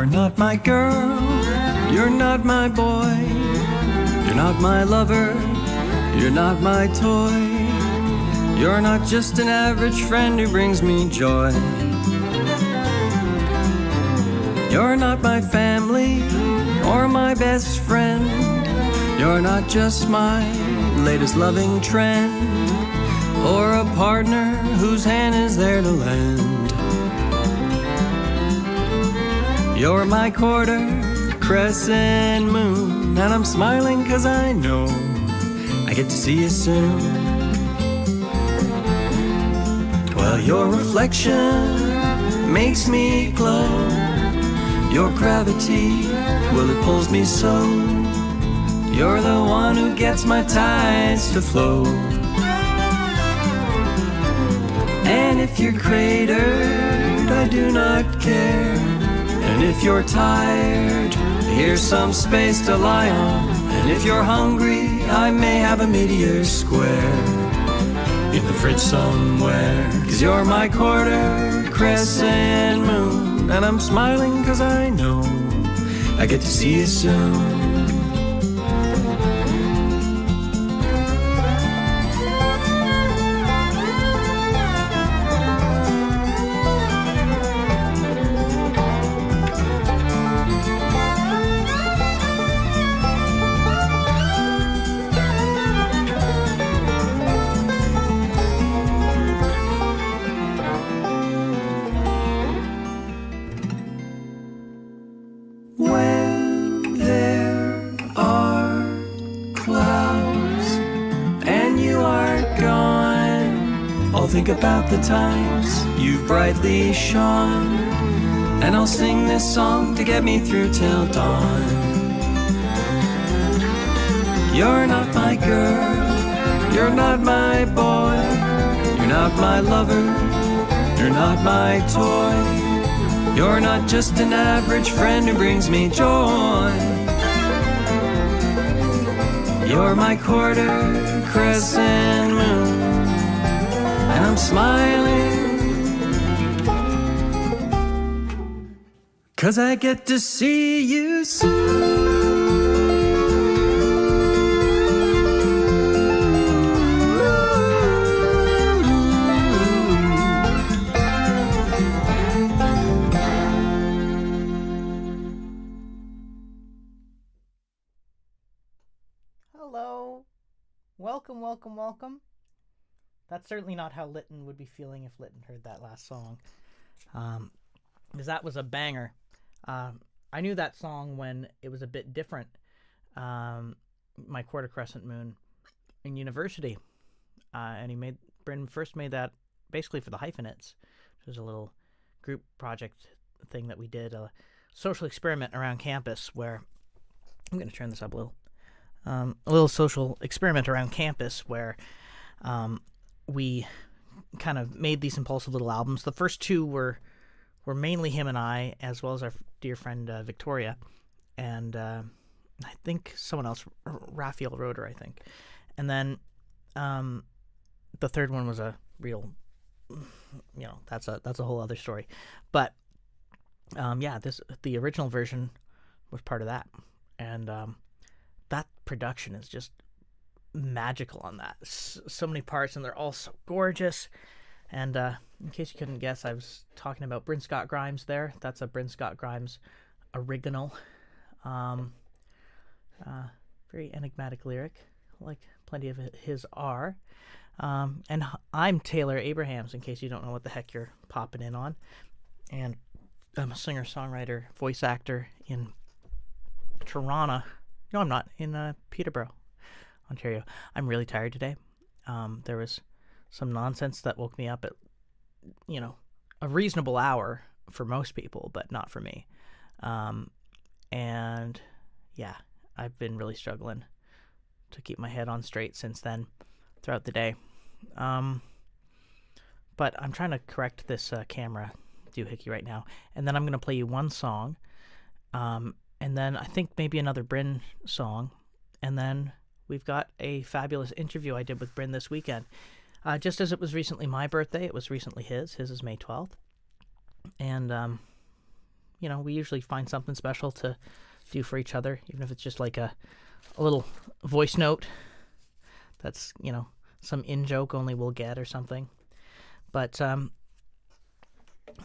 You're not my girl, you're not my boy, you're not my lover, you're not my toy. You're not just an average friend who brings me joy. You're not my family or my best friend. You're not just my latest loving trend, or a partner whose hand is there to lend. You're my quarter, crescent moon, and I'm smiling 'cause I know I get to see you soon. Well, your reflection makes me glow. Your gravity, well, it pulls me so. You're the one who gets my tides to flow. And if you're cratered, I do not care. And if you're tired, here's some space to lie on. And if you're hungry, I may have a meteor square in the fridge somewhere. 'Cause you're my quarter, crescent moon, and I'm smiling 'cause I know I get to see you soon. Think about the times you've brightly shone, and I'll sing this song to get me through till dawn. You're not my girl, you're not my boy, you're not my lover, you're not my toy. You're not just an average friend who brings me joy. You're my quarter, crescent moon, and I'm smiling 'cause I get to see you soon. Hello. Welcome. That's certainly not how Lytton would be feeling if Lytton heard that last song. Because that was a banger. I knew that song when it was a bit different. My Quarter Crescent Moon in university. And Bryn first made that basically for the Hyphenates, which was a little group project thing that we did, a social experiment around campus where, I'm going to turn this up a little social experiment around campus where we kind of made these impulsive little albums. The first two were mainly him and I, as well as our dear friend Victoria, and I think someone else, Raphael Roeder, I think. And then the third one was a real, that's a whole other story. But the original version was part of that, and that production is just magical on that. So many parts, and they're all so gorgeous. And in case you couldn't guess, I was talking about Bryn Scott-Grimes there. That's a Bryn Scott-Grimes original. Very enigmatic lyric, like plenty of his are. And I'm Taylor Abrahams, in case you don't know what the heck you're popping in on. And I'm a singer-songwriter, voice actor in Toronto. No, I'm not. In Peterborough, Ontario. I'm really tired today. There was some nonsense that woke me up at, a reasonable hour for most people, but not for me. And yeah, I've been really struggling to keep my head on straight since then throughout the day. But I'm trying to correct this camera doohickey right now. And then I'm going to play you one song. And then I think maybe another Bryn song. And then we've got a fabulous interview I did with Bryn this weekend. Just as it was recently my birthday, it was recently his. His is May 12th. And, we usually find something special to do for each other, even if it's just like a little voice note that's, some in-joke only we'll get or something. But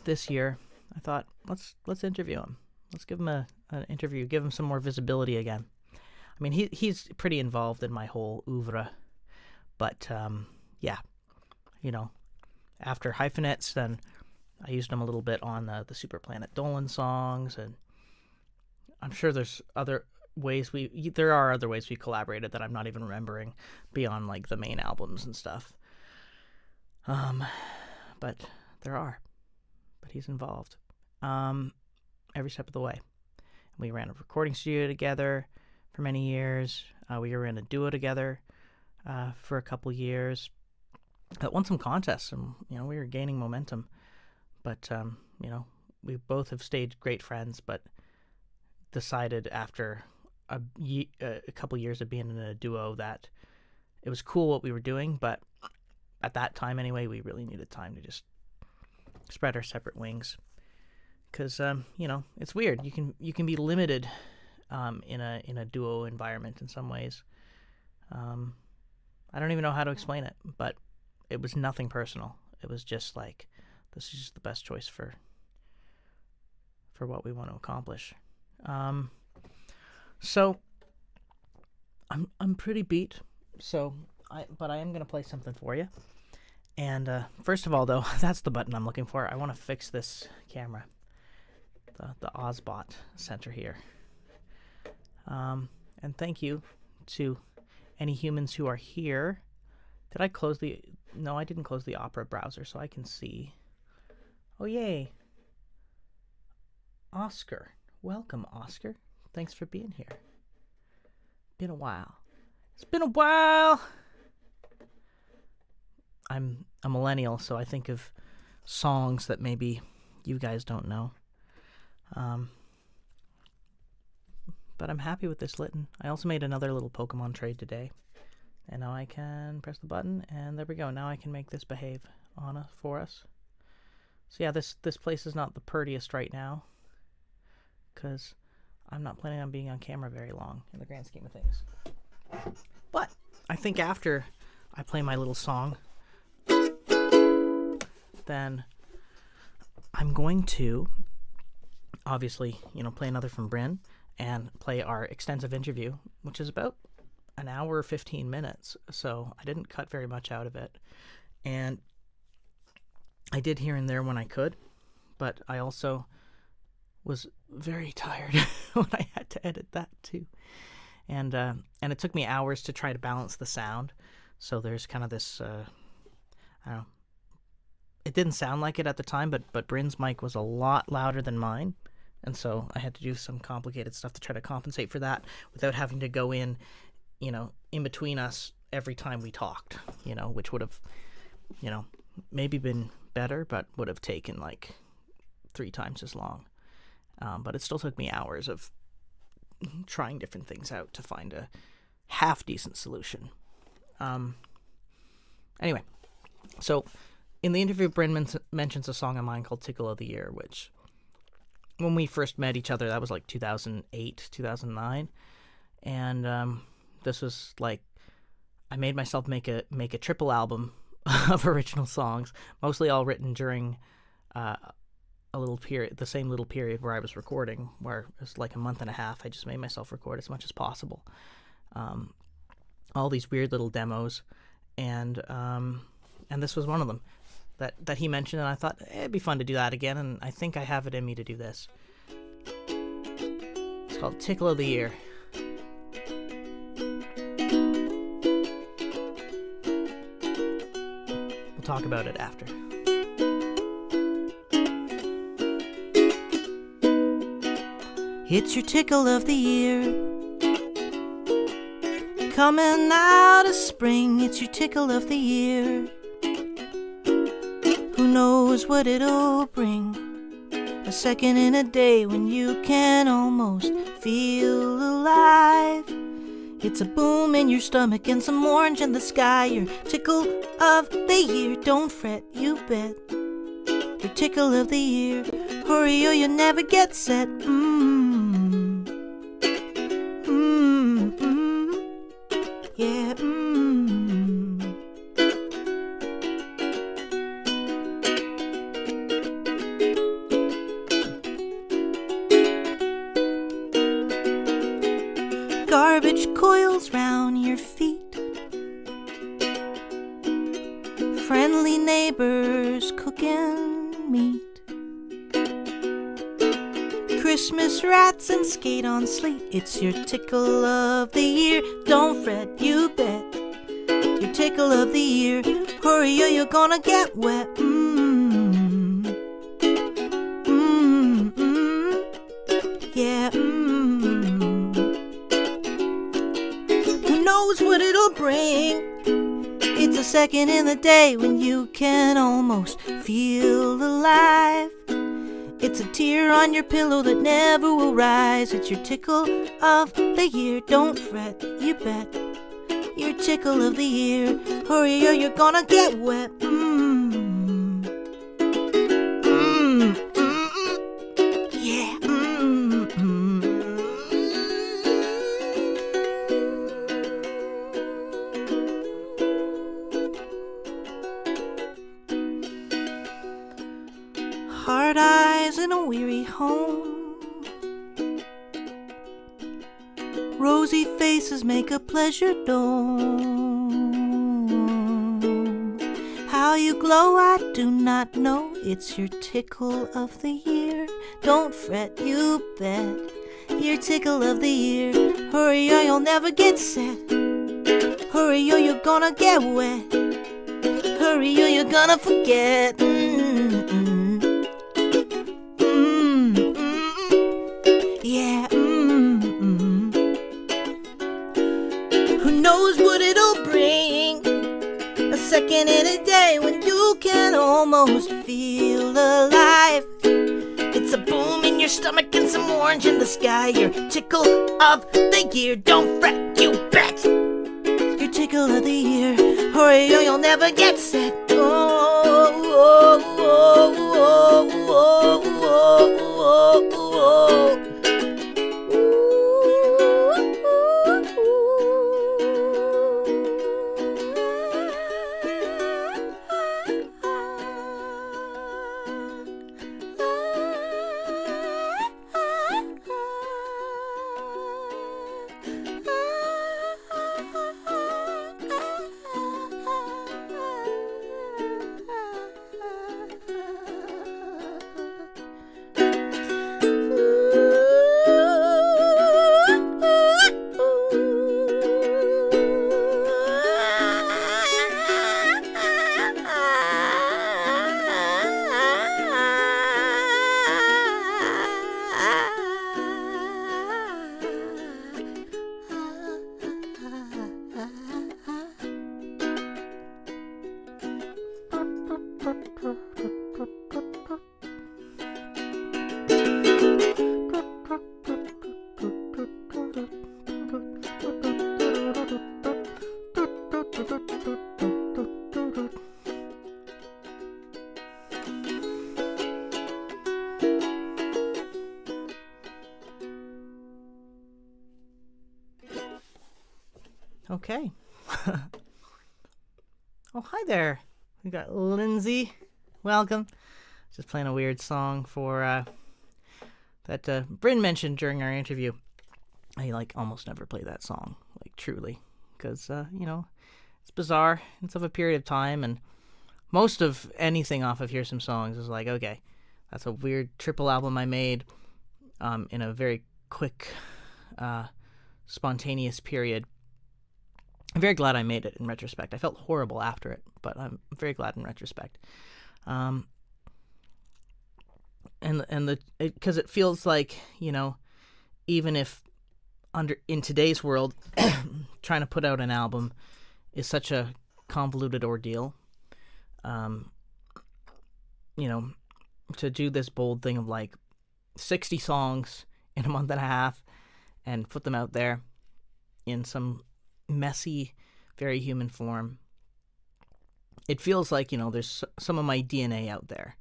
this year, I thought, let's interview him. Let's give him an interview, give him some more visibility again. I mean, he's pretty involved in my whole oeuvre, but after Hyphenates, then I used him a little bit on the Super Planet Dolan songs, and I'm sure there's other ways we collaborated that I'm not even remembering beyond like the main albums and stuff. But there are. But he's involved every step of the way. We ran a recording studio together for many years. We were in a duo together for a couple years. That won some contests, and we were gaining momentum. But we both have stayed great friends, but decided after a couple years of being in a duo that it was cool what we were doing, but at that time anyway, we really needed time to just spread our separate wings. Because it's weird. You can be limited in a duo environment in some ways. I don't even know how to explain it, but it was nothing personal. It was just like, this is just the best choice for what we want to accomplish. So I'm pretty beat. But I am gonna play something for you. And first of all, though, that's the button I'm looking for. I want to fix this camera, the Ozbot center here. And thank you to any humans who are here. Did I close the... No, I didn't close the Opera browser, so I can see. Oh, yay. Oscar. Welcome, Oscar. Thanks for being here. Been a while. It's been a while. I'm a millennial, so I think of songs that maybe you guys don't know. But I'm happy with this Lytton. I also made another little Pokemon trade today. And now I can press the button, and there we go. Now I can make this behave for us. So yeah, this place is not the prettiest right now, because I'm not planning on being on camera very long in the grand scheme of things. But I think after I play my little song, then I'm going to obviously, play another from Bryn and play our extensive interview, which is about an hour 15 minutes. So I didn't cut very much out of it. And I did here and there when I could, but I also was very tired when I had to edit that too. And it took me hours to try to balance the sound. So there's kind of this, I don't know. It didn't sound like it at the time, but Bryn's mic was a lot louder than mine. And so I had to do some complicated stuff to try to compensate for that without having to go in between us every time we talked, which would have, maybe been better, but would have taken like 3 times as long. But it still took me hours of trying different things out to find a half-decent solution. Anyway, so in the interview, Bryn mentions a song of mine called Tickle of the Year, which when we first met each other, that was like 2008, 2009. And this was like, I made myself make a triple album of original songs, mostly all written during the same little period where I was recording, where it was like a month and a half. I just made myself record as much as possible. All these weird little demos, and this was one of them that he mentioned, and I thought it'd be fun to do that again, and I think I have it in me to do this. It's called Tickle of the Year. We'll talk about it after. It's your tickle of the year, coming out of spring. It's your tickle of the year. Who knows what it'll bring? A second in a day when you can almost feel alive. It's a boom in your stomach and some orange in the sky. Your tickle of the year. Don't fret, you bet. Your tickle of the year. Hurry or you'll never get set. Yeah. Garbage coils round your feet. Friendly neighbors cooking meat. Christmas rats and skate on sleet. It's your tickle of the year. Don't fret, you bet. Your tickle of the year. Hurry or you're gonna get wet. Yeah. Who knows what it'll bring? It's a second in the day when you can almost feel alive. It's a tear on your pillow that never will rise. It's your tickle of the year. Don't fret, you bet. Your tickle of the year. Hurry or you're gonna get wet. Yeah. Hard eyes in a weary home. Rosy faces make a pleasure dome. How you glow I do not know. It's your tickle of the year. Don't fret, you bet. Your tickle of the year. Hurry or you'll never get set. Hurry or you're gonna get wet. Hurry or you're gonna forget. Yeah. Who knows what it'll bring? A second in a day when you can almost feel alive. It's a boom in your stomach and some orange in the sky. Your tickle of the year. Don't fret, you bet. Your tickle of the year. Hurry or you'll never get set. Okay. Oh, hi there. We got Lindsay. Welcome. Just playing a weird song for that Bryn mentioned during our interview. I almost never play that song, truly, because it's bizarre. It's of a period of time, and most of anything off of Hear Some Songs is okay, that's a weird triple album I made in a very quick, spontaneous period. I'm very glad I made it in retrospect. I felt horrible after it, but I'm very glad in retrospect. Because it feels like, even if in today's world, trying to put out an album is such a convoluted ordeal. To do this bold thing of 60 songs in a month and a half and put them out there in some messy, very human form. It feels like, there's some of my DNA out there.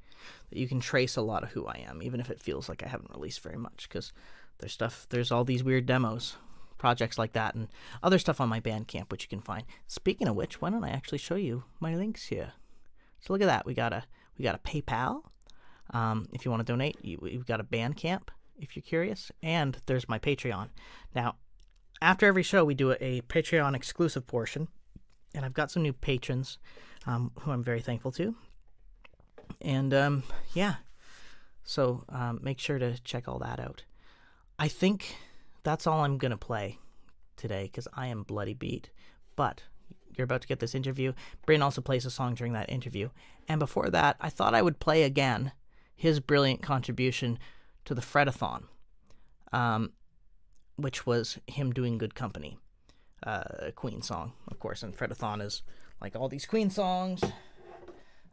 that you can trace a lot of who I am, even if it feels like I haven't released very much, because there's all these weird demos, projects like that, and other stuff on my Bandcamp, which you can find. Speaking of which, why don't I actually show you my links here? So look at that. We got a PayPal. If you want to donate, we've got a Bandcamp, if you're curious, and there's my Patreon. Now, after every show, we do a Patreon exclusive portion, and I've got some new patrons who I'm very thankful to. And so make sure to check all that out. I think that's all I'm going to play today, because I am bloody beat. But you're about to get this interview. Bryn also plays a song during that interview. And before that, I thought I would play again his brilliant contribution to the Fretathon, which was him doing Good Company, a Queen song, of course. And Fretathon is like all these Queen songs.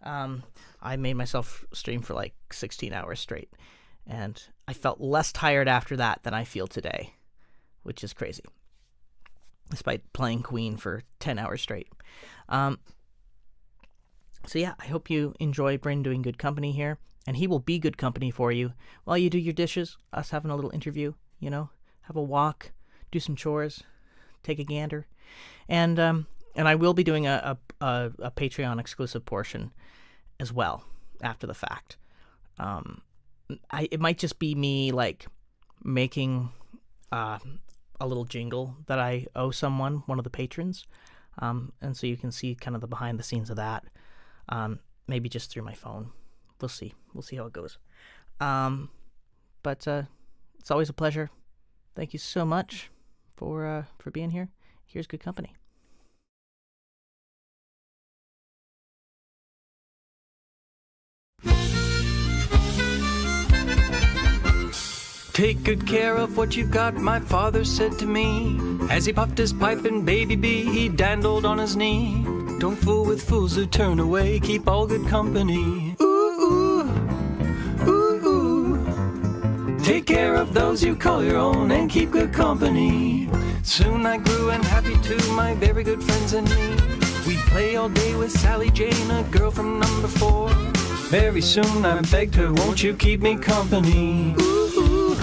I made myself stream for like 16 hours straight. And I felt less tired after that than I feel today, which is crazy, despite playing Queen for 10 hours straight. So yeah, I hope you enjoy Bryn doing Good Company here, and he will be good company for you while you do your dishes, us having a little interview, have a walk, do some chores, take a gander. And I will be doing a Patreon exclusive portion as well after the fact. It might just be me like making a little jingle that I owe one of the patrons, and so you can see kind of the behind the scenes of that, maybe just through my phone. We'll see how it goes. But it's always a pleasure. Thank you so much for being here. Here's Good Company. Take good care of what you've got, my father said to me, as he puffed his pipe and baby B, he dandled on his knee. Don't fool with fools who turn away, keep all good company. Ooh, ooh, ooh, ooh. Take care of those you call your own and keep good company. Soon I grew and happy too, my very good friends and me. We'd play all day with Sally Jane, a girl from number 4. Very soon I begged her, won't you keep me company? Ooh.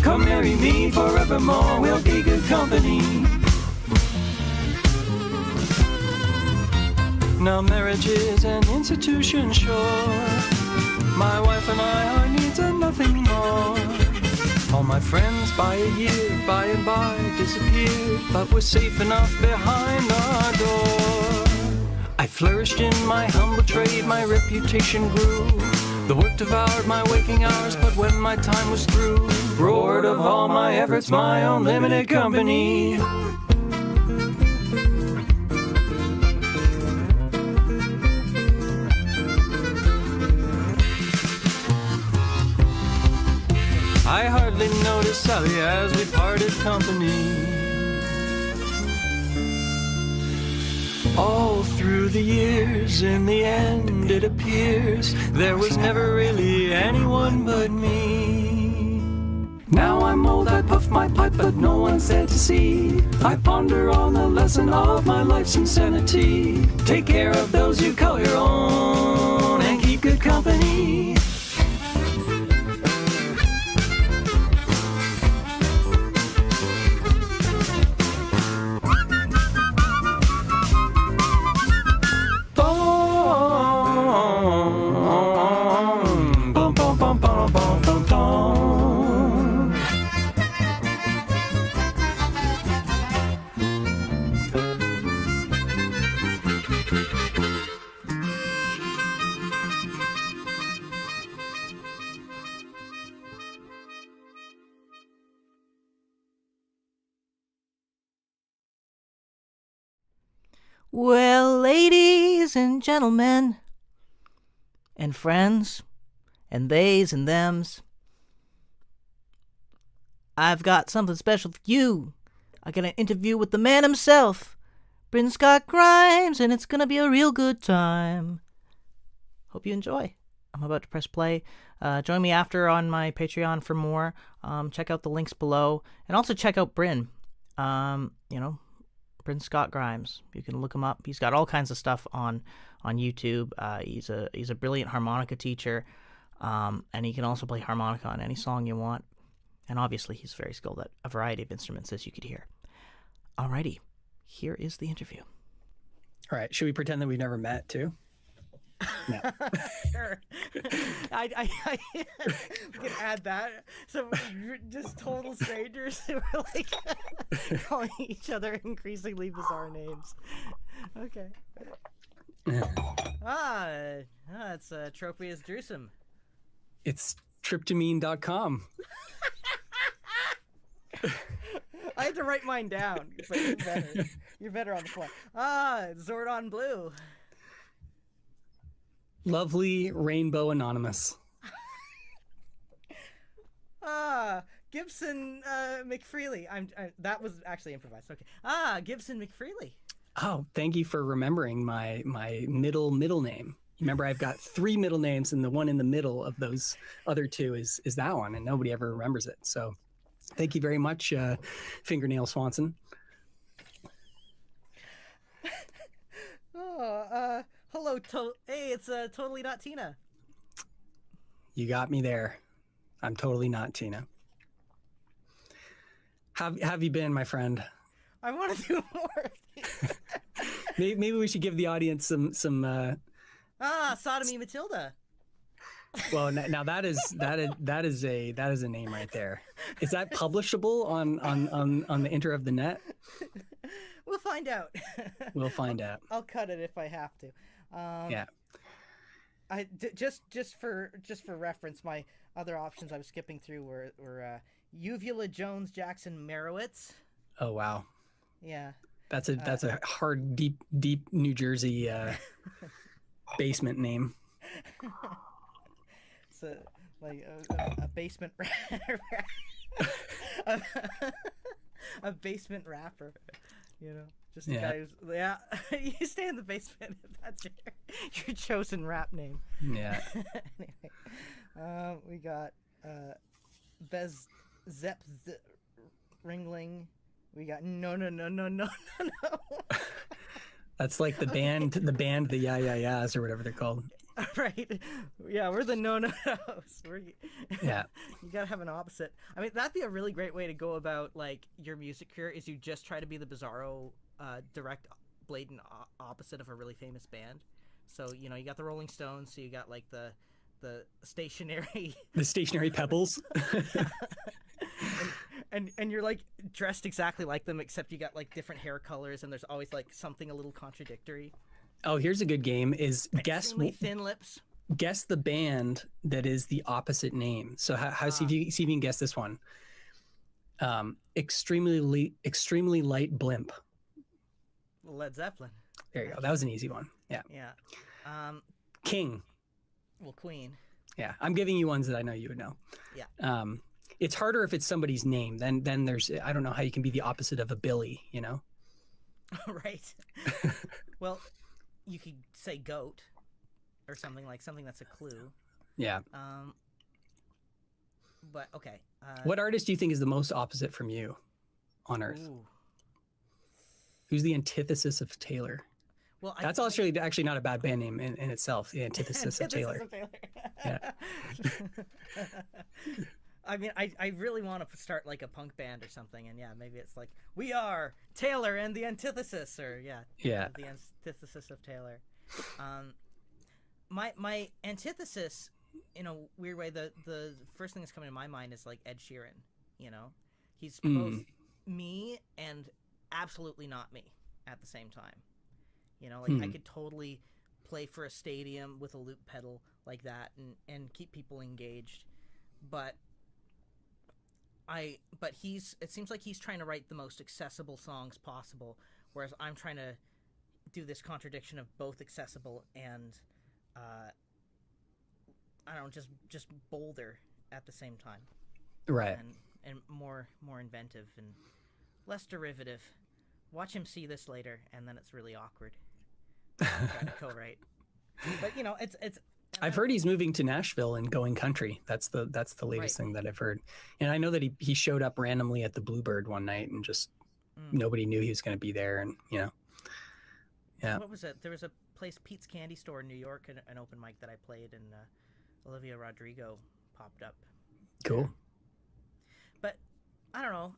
Come marry me forevermore, we'll be good company. Now marriage is an institution, sure. My wife and I are needs and nothing more. All my friends by a year, by and by, disappeared, but we're safe enough behind our door. I flourished in my humble trade, my reputation grew. The work devoured my waking hours, but when my time was through, roared of all my efforts, my own limited company. I hardly noticed Sally as we parted company. All through the years, in the end it appears, there was never really anyone but me. Now I'm old, I puff my pipe, but no one's there to see. I ponder on the lesson of my life's insanity. Take care of those you call your own and keep good company. Well, ladies and gentlemen, and friends, and theys and thems, I've got something special for you. I got an interview with the man himself, Bryn Scott-Grimes, and it's gonna be a real good time. Hope you enjoy. I'm about to press play. Join me after on my Patreon for more. Check out the links below, and also check out Bryn. Bryn Scott-Grimes. You can look him up. He's got all kinds of stuff on YouTube. He's a brilliant harmonica teacher, and he can also play harmonica on any song you want. And obviously, he's very skilled at a variety of instruments, as you could hear. Alrighty, here is the interview. All right, should we pretend that we've never met too? No. Sure. I we can add that. So we're just total strangers who are like calling each other increasingly bizarre names. Okay. It's Tropius Drusum. It's triptamine.com. I had to write mine down, but you're better. You're better on the fly. Zordon Blue. Lovely Rainbow Anonymous. Gibson McFreely. That was actually improvised. Okay. Gibson McFreely. Oh, thank you for remembering my middle name. Remember, I've got 3 middle names, and the one in the middle of those other 2 is that one, and nobody ever remembers it. So, thank you very much, Fingernail Swanson. Hello, hey, it's Totally Not Tina. You got me there. I'm totally not Tina. Have you been, my friend? I want to do more. Maybe we should give the audience some. Sodomy Matilda. Well, now that is a name right there. Is that publishable on the inter of the net? We'll find out. We'll find out. I'll cut it if I have to. Yeah. Just for reference, my other options I was skipping through were Uvula Jones Jackson Merowitz. Oh wow. Yeah. That's a hard deep New Jersey basement name. So like a basement a basement rapper. You know, just a guy who's, you stay in the basement if that's your chosen rap name. Yeah. Anyway, we got Bez Zep Ringling. We got no. That's like the band the Yeah Yeah Yeahs or whatever they're called. Right. Yeah, we're the no-nos. Yeah. You gotta have an opposite. I mean, that'd be a really great way to go about like your music career. Is you just try to be the bizarro, direct, blatant opposite of a really famous band. So you know, you got the Rolling Stones. So you got like the stationary. The stationary Pebbles. And you're like dressed exactly like them, except you got like different hair colors, and there's always like something a little contradictory. Oh, here's a good game: is Extremely thin lips. Guess the band that is the opposite name. So see if you can guess this one. Extremely light blimp. Led Zeppelin. There you go. That was an easy one. Yeah. Yeah. King. Well, Queen. Yeah, I'm giving you ones that I know you would know. Yeah. It's harder if it's somebody's name. Then there's, I don't know how you can be the opposite of a Billy. You know. Right. Well, you could say goat or something that's a clue. Yeah. But okay. What artist do you think is the most opposite from you on Earth? Ooh. Who's the antithesis of Taylor? Well, that's actually not a bad band name in itself. The antithesis of Taylor. Yeah. I mean, I really want to start like a punk band or something, and yeah, maybe it's like we are Taylor and the antithesis, or the antithesis of Taylor. My antithesis, in a weird way, the first thing that's coming to my mind is like Ed Sheeran. You know, he's both me and absolutely not me at the same time. You know, like I could totally play for a stadium with a loop pedal like that and keep people engaged, but it seems like he's trying to write the most accessible songs possible, whereas I'm trying to do this contradiction of both accessible and I don't know, just bolder at the same time. Right. And more inventive and less derivative. Watch him see this later, and then it's really awkward. Trying to co-write. But you know, it's I've heard he's moving to Nashville and going country. That's the latest thing that I've heard. And I know that he showed up randomly at the Bluebird one night and just nobody knew he was going to be there, and yeah. What was it? There was a place, Pete's Candy Store in New York, an open mic that I played, and Olivia Rodrigo popped up. Cool. But I don't know,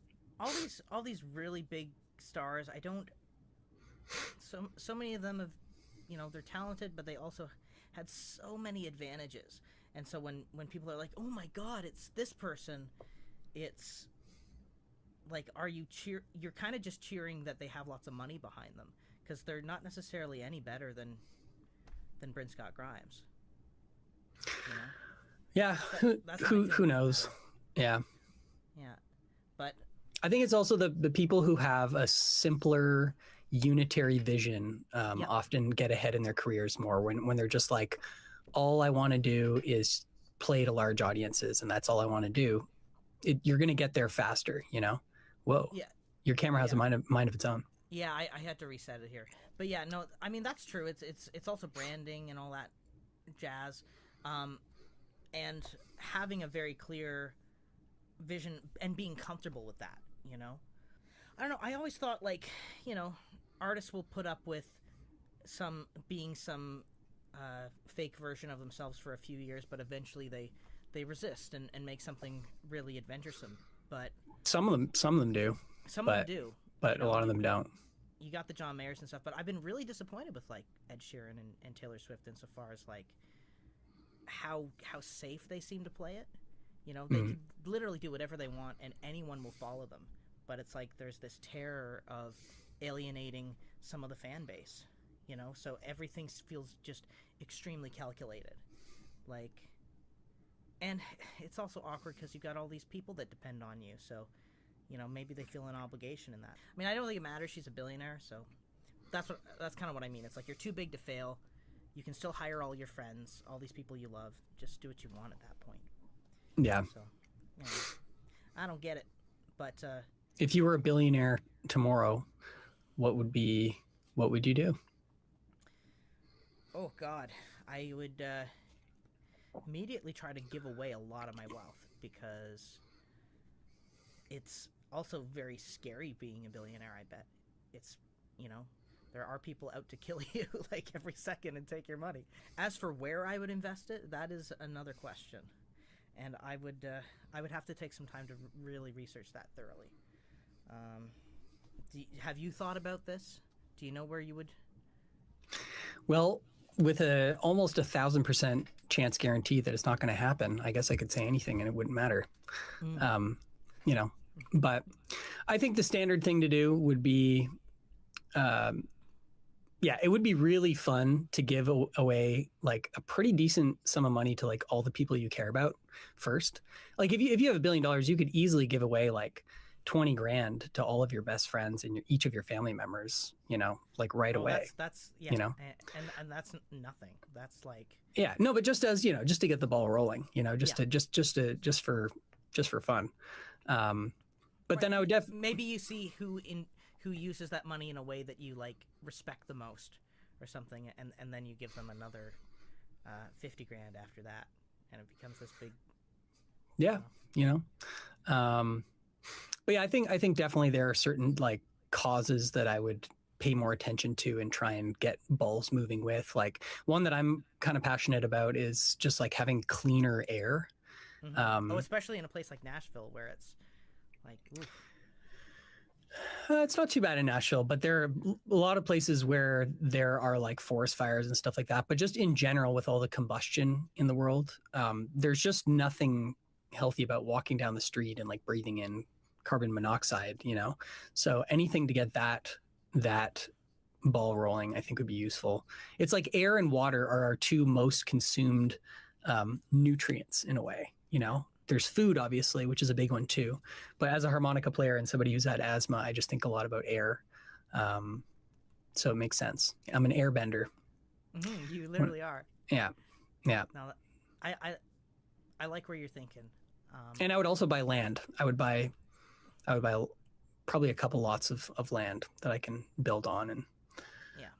all these really big stars. I don't. So many of them have, they're talented, but they also had so many advantages. And so when people are like, "Oh my God, it's this person," it's like, you're kind of just cheering that they have lots of money behind them, because they're not necessarily any better than Bryn Scott-Grimes. Yeah, who knows? Yeah. Yeah, but I think it's also the people who have a simpler unitary vision often get ahead in their careers more when they're just like, all I want to do is play to large audiences, and that's all I want to do. You're going to get there faster, Whoa. Yeah. Your camera has a mind of its own. Yeah, I had to reset it here. But yeah, no, I mean, that's true. It's also branding and all that jazz. And having a very clear vision and being comfortable with that, I don't know. I always thought, like, artists will put up with some fake version of themselves for a few years, but eventually they resist and make something really adventuresome. But some of them do. Some of them do. But a lot of them don't. You got the John Mayers and stuff, but I've been really disappointed with, like, Ed Sheeran and Taylor Swift insofar as, like, how safe they seem to play it. They can literally do whatever they want and anyone will follow them. But it's like there's this terror of alienating some of the fan base, so everything feels just extremely calculated. Like, and it's also awkward because you've got all these people that depend on you, so maybe they feel an obligation in that. I mean, I don't think it matters, she's a billionaire, so that's kind of what I mean. It's like, you're too big to fail. You can still hire all your friends, all these people you love. Just do what you want at that point. Yeah. So, I don't get it, but if you were a billionaire tomorrow, what would you do? Oh God, I would immediately try to give away a lot of my wealth, because it's also very scary being a billionaire. I bet it's, there are people out to kill you like every second and take your money. As for where I would invest it, that is another question, and I would have to take some time to really research that thoroughly. Have you thought about this? Do you know where you would? Well, with almost 1,000% chance guarantee that it's not going to happen, I guess I could say anything and it wouldn't matter. But I think the standard thing to do would be, it would be really fun to give away like a pretty decent sum of money to like all the people you care about first. Like if you have $1 billion, you could easily give away like 20 grand to all of your best friends and each of your family members, like right away. That's and that's nothing. That's like, no, but just as, just to get the ball rolling, just for fun. But then I would maybe you see who uses that money in a way that you like respect the most or something, and then you give them another 50 grand after that, and it becomes this big. But yeah, I think definitely there are certain like causes that I would pay more attention to and try and get balls moving with. Like one that I'm kind of passionate about is just like having cleaner air. Especially in a place like Nashville where it's like, oof. It's not too bad in Nashville, but there are a lot of places where there are like forest fires and stuff like that. But just in general, with all the combustion in the world, there's just nothing healthy about walking down the street and like breathing in carbon monoxide, So anything to get that ball rolling, I think would be useful. It's like air and water are our two most consumed nutrients in a way, There's food, obviously, which is a big one too. But as a harmonica player and somebody who's had asthma, I just think a lot about air. So it makes sense. I'm an airbender. You literally are. Yeah. Now, I like where you're thinking. And I would also buy land. I would buy probably a couple lots of land that I can build on and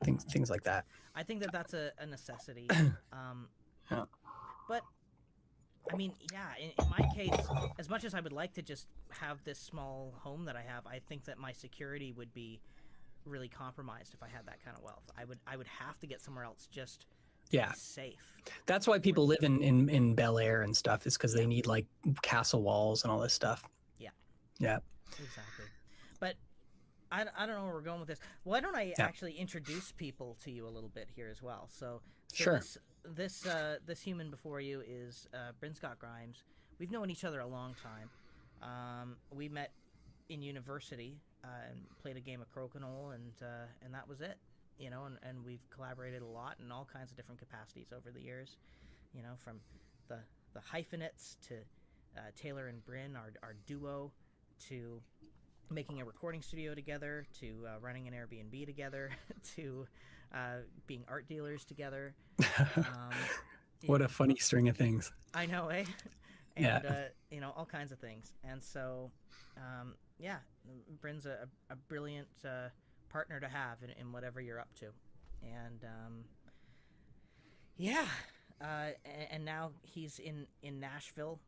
things like that. I think that's a necessity. But I mean, yeah, in my case, as much as I would like to just have this small home that I have, I think that my security would be really compromised if I had that kind of wealth. I would have to get somewhere else just to Yeah. be safe. That's why people live in Bel Air and stuff, is because they need like castle walls and all this stuff. Yeah, Yeah. exactly. But I don't know where we're going with this. Why don't I actually introduce people to you a little bit here as well? So Sure. This human before you is Bryn Scott-Grimes. We've known each other a long time. We met in university and played a game of crokinole, and that was it. You know, and we've collaborated a lot in all kinds of different capacities over the years. You know, from the hyphenates to Taylor and Bryn, our duo, to making a recording studio together, to running an Airbnb together, to being art dealers together. What a funny string of things. I know, eh? And, you know, all kinds of things. And so, yeah, Bryn's a brilliant partner to have in whatever you're up to. And, yeah. And now he's in Nashville.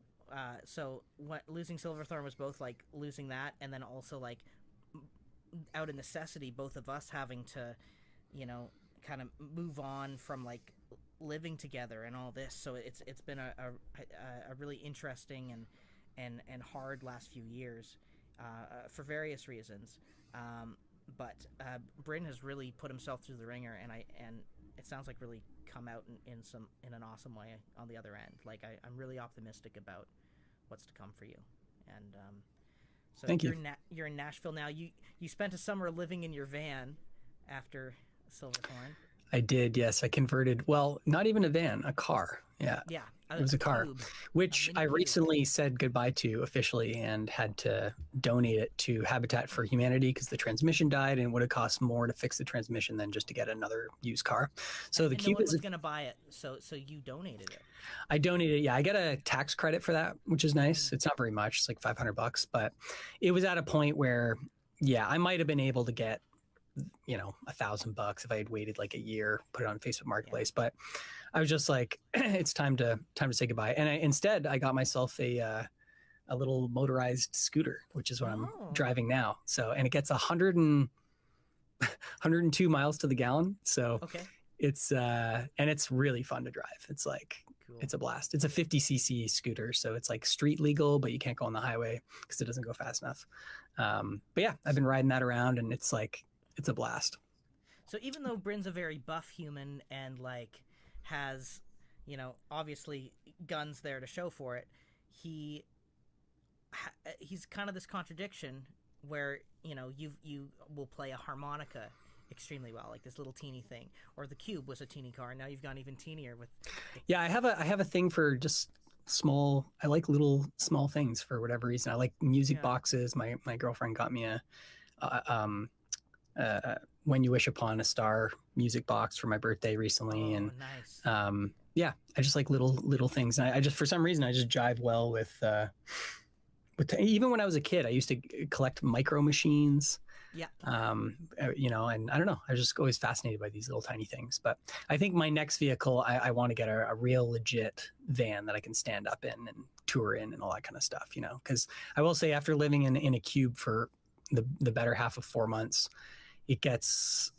So losing Silverthorn was both like losing that, and then also like out of necessity, both of us having to, you know, kind of move on from like living together and all this. So it's been a really interesting and hard last few years for various reasons. But Bryn has really put himself through the ringer, and it sounds like really come out in an awesome way on the other end. Like I'm really optimistic about what's to come for you. And so Thank you. You're in Nashville now. You spent a summer living in your van after Silverthorn. I did, yes. I converted, well, not even a van, a car. Yeah. Yeah. It was a car, cube, which I cube. recently said goodbye to officially and had to donate it to Habitat for Humanity because the transmission died, and it would have cost more to fix the transmission than just to get another used car. So the cube no one was going to buy it, so you donated it. I donated. Yeah, I get a tax credit for that, which is nice. It's not very much. It's like $500, but it was at a point where, yeah, I might have been able to get, you know, $1,000 if I had waited like a year, put it on Facebook Marketplace. Yeah. But I was just like, it's time to say goodbye. And instead I got myself a little motorized scooter, which is what I'm driving now. So, and it gets 102 miles to the gallon. So it's, and it's really fun to drive. It's like, it's a blast. It's a 50cc scooter. So it's like street legal, but you can't go on the highway because it doesn't go fast enough. But yeah, I've been riding that around, and it's like, it's a blast. So even though Bryn's a very buff human and like has, you know, obviously guns there to show for it, he's kind of this contradiction where, you know, you will play a harmonica extremely well, like this little teeny thing, or the cube was a teeny car, and now you've gone even teenier with. Yeah, I have a thing for just small. I like little small things for whatever reason. I like music boxes. My girlfriend got me a When You Wish Upon a Star music box for my birthday recently. And nice. Yeah, I just like little things. And I just, for some reason, I just jive well with even when I was a kid, I used to collect micro machines. Yeah. You know, and I don't know, I was just always fascinated by these little tiny things. But I think my next vehicle, I want to get a real legit van that I can stand up in and tour in and all that kind of stuff, you know, because I will say, after living in a cube for the better half of 4 months, it's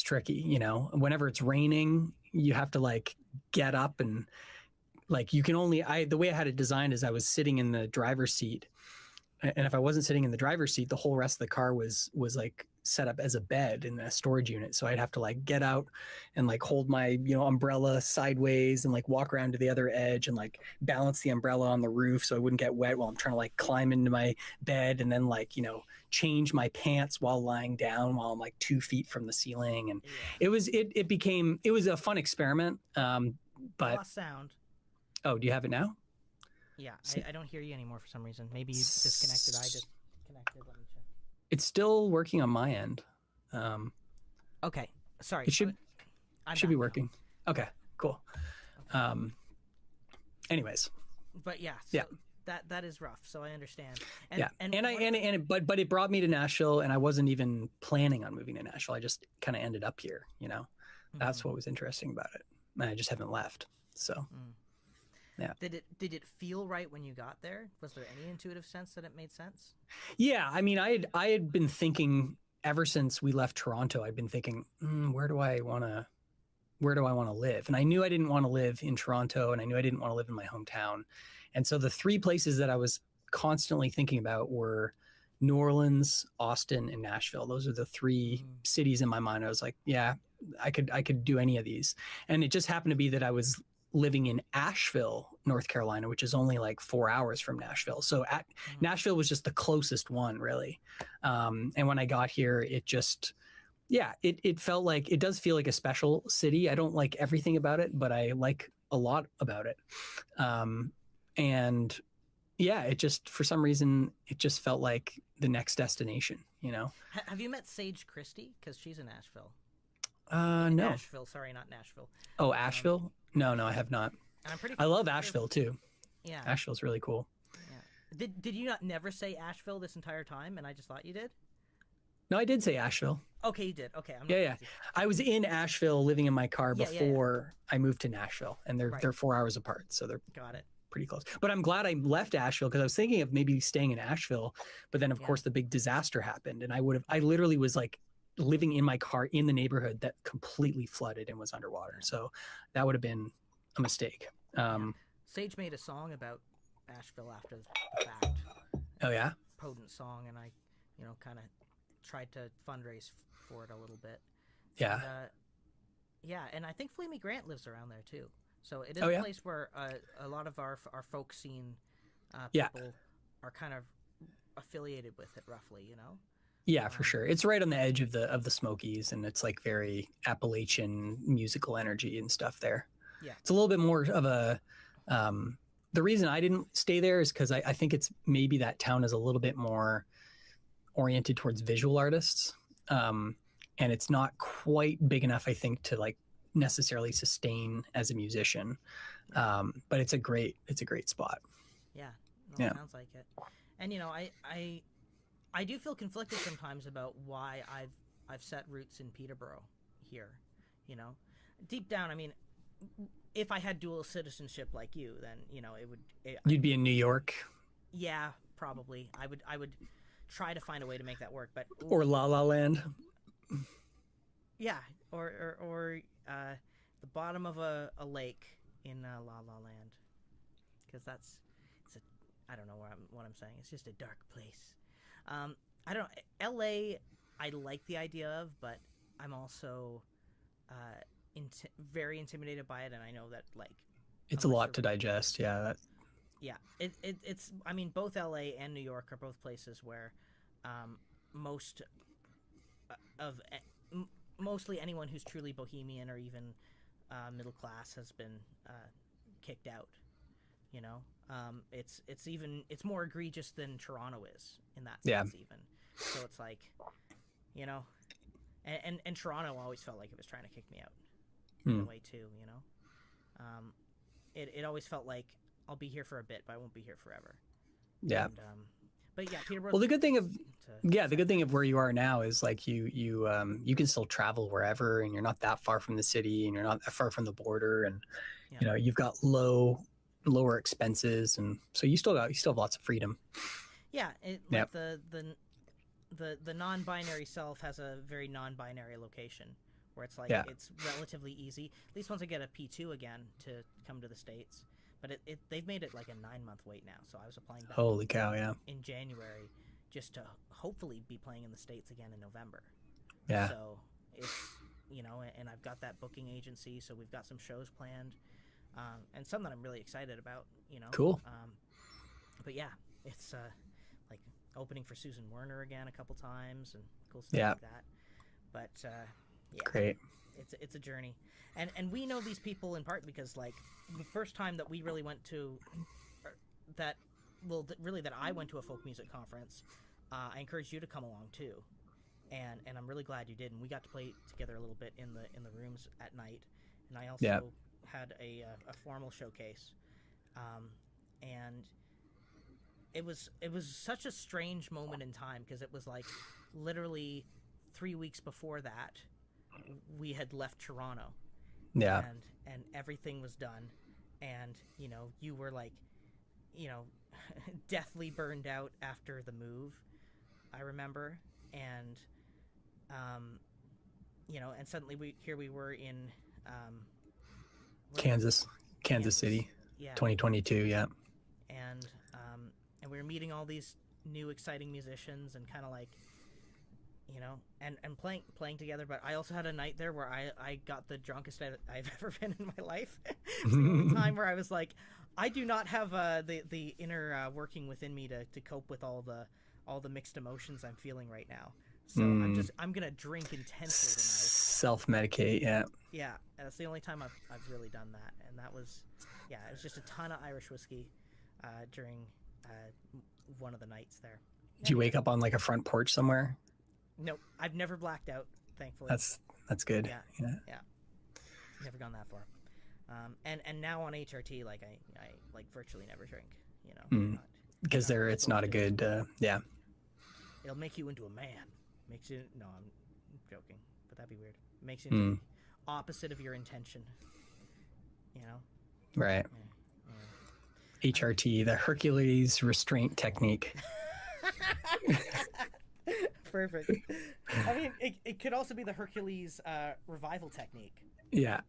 tricky, you know. Whenever it's raining, you have to like get up, and like you can only, the way I had it designed is I was sitting in the driver's seat, and if I wasn't sitting in the driver's seat, the whole rest of the car was like set up as a bed in a storage unit. So I'd have to like get out and like hold my, you know, umbrella sideways and like walk around to the other edge and like balance the umbrella on the roof so I wouldn't get wet while I'm trying to like climb into my bed, and then like, you know, change my pants while lying down while I'm like 2 feet from the ceiling. And it was a fun experiment. But lost sound. Oh, do you have it now? Yeah, I don't hear you anymore for some reason. Maybe you disconnected. I just connected. Let me check. It's still working on my end. Okay, sorry. It should be working. Now. Okay, cool. Anyways. But yeah. So yeah. That is rough. So I understand. But it brought me to Nashville, and I wasn't even planning on moving to Nashville. I just kind of ended up here. You know, that's what was interesting about it. And I just haven't left. So. Yeah. Did it feel right when you got there? Was there any intuitive sense that it made sense? Yeah, I mean, I had been thinking ever since we left Toronto. I'd been thinking, where do I want to live? And I knew I didn't want to live in Toronto, and I knew I didn't want to live in my hometown. And so the three places that I was constantly thinking about were New Orleans, Austin, and Nashville. Those are the three cities in my mind. I was like, yeah, I could do any of these. And it just happened to be that I was living in Asheville, North Carolina, which is only like 4 hours from Nashville. So Nashville was just the closest one, really. And when I got here, it just, yeah, it felt like, it does feel like a special city. I don't like everything about it, but I like a lot about it. And yeah, it just, for some reason, it just felt like the next destination, you know? Have you met Sage Christie? Because she's in Asheville. No. Asheville, sorry, not Nashville. Oh, Asheville? No, I have not. I love Asheville too. Yeah. Asheville's really cool. Yeah. Did you not never say Asheville this entire time, and I just thought you did? No, I did say Asheville. Okay, you did. Okay, I'm not Yeah. I was in Asheville living in my car before I moved to Nashville, and they're 4 hours apart, so they're got it. Pretty close. But I'm glad I left Asheville because I was thinking of maybe staying in Asheville, but then of course the big disaster happened, and I literally was like living in my car in the neighborhood that completely flooded and was underwater. So that would have been a mistake. Sage made a song about Asheville after the fact. Oh yeah, potent song, and I, kind of tried to fundraise for it a little bit. Yeah. And, and I think Flamey Grant lives around there too. So it is a place where a lot of our folk scene people are kind of affiliated with it, roughly, Yeah, for sure. It's right on the edge of the Smokies, and it's like very Appalachian musical energy and stuff there. Yeah, it's a little bit more of a. The reason I didn't stay there is because I think it's maybe that town is a little bit more oriented towards visual artists, and it's not quite big enough, I think, to like necessarily sustain as a musician. But it's a great spot. Yeah, it sounds like it. And I do feel conflicted sometimes about why I've set roots in Peterborough here. Deep down, I mean, if I had dual citizenship like you, then you'd be in New York. Yeah, probably. I would try to find a way to make that work, but or La La Land. Yeah, or the bottom of a lake in La La Land, because I don't know what I'm saying. It's just a dark place. I don't know. L.A. I like the idea of, but I'm also very intimidated by it, and I know that it's a lot to digest. Yeah. Yeah. It's. I mean, both L.A. and New York are both places where mostly anyone who's truly bohemian or even middle class has been kicked out. It's more egregious than Toronto is in that sense even. So it's like, and Toronto always felt like it was trying to kick me out in a way too. It always felt like I'll be here for a bit, but I won't be here forever. Yeah. And, but yeah, Peterborough. Well, the good thing of where you are now is like you can still travel wherever, and you're not that far from the city, and you're not that far from the border, and you've got lower expenses, and so you still have lots of freedom. Yeah, the non-binary self has a very non-binary location where it's like it's relatively easy. At least once I get a P2 again to come to the States. But they've made it like a 9-month wait now. So I was applying back Holy cow, yeah. in January just to hopefully be playing in the States again in November. Yeah. So it's, and I've got that booking agency, so we've got some shows planned, and some that I'm really excited about, Cool. But yeah, it's like opening for Susan Werner again a couple times and cool stuff like that. But great. It's a journey. And we know these people in part because like the first time that we really went to that I went to a folk music conference, I encouraged you to come along too. And I'm really glad you did, and we got to play together a little bit in the rooms at night. And I also had a formal showcase. And it was such a strange moment in time because it was like literally 3 weeks before that we had left Toronto. Yeah. And everything was done, and you were like, deathly burned out after the move, I remember, and and suddenly we were in Kansas City, yeah, 2022, yeah. And we were meeting all these new exciting musicians and kind of like, and playing together. But I also had a night there where I got the drunkest I've ever been in my life. It's the only time where I was like, I do not have the inner working within me to cope with all the mixed emotions I'm feeling right now. So I'm gonna drink intensely tonight. Self-medicate, yeah. Yeah, that's the only time I've really done that, and that was, it was just a ton of Irish whiskey during one of the nights there. Did you wake up on like a front porch somewhere? Nope, I've never blacked out, thankfully. That's good. Yeah. Never gone that far. And now on HRT, like I like virtually never drink. Because it's not a good. Yeah. It'll make you into a man. No, I'm joking, but that'd be weird. It makes you into the opposite of your intention. Right. Yeah. HRT, the Hercules restraint technique. Perfect. I mean, it could also be the Hercules revival technique. Yeah.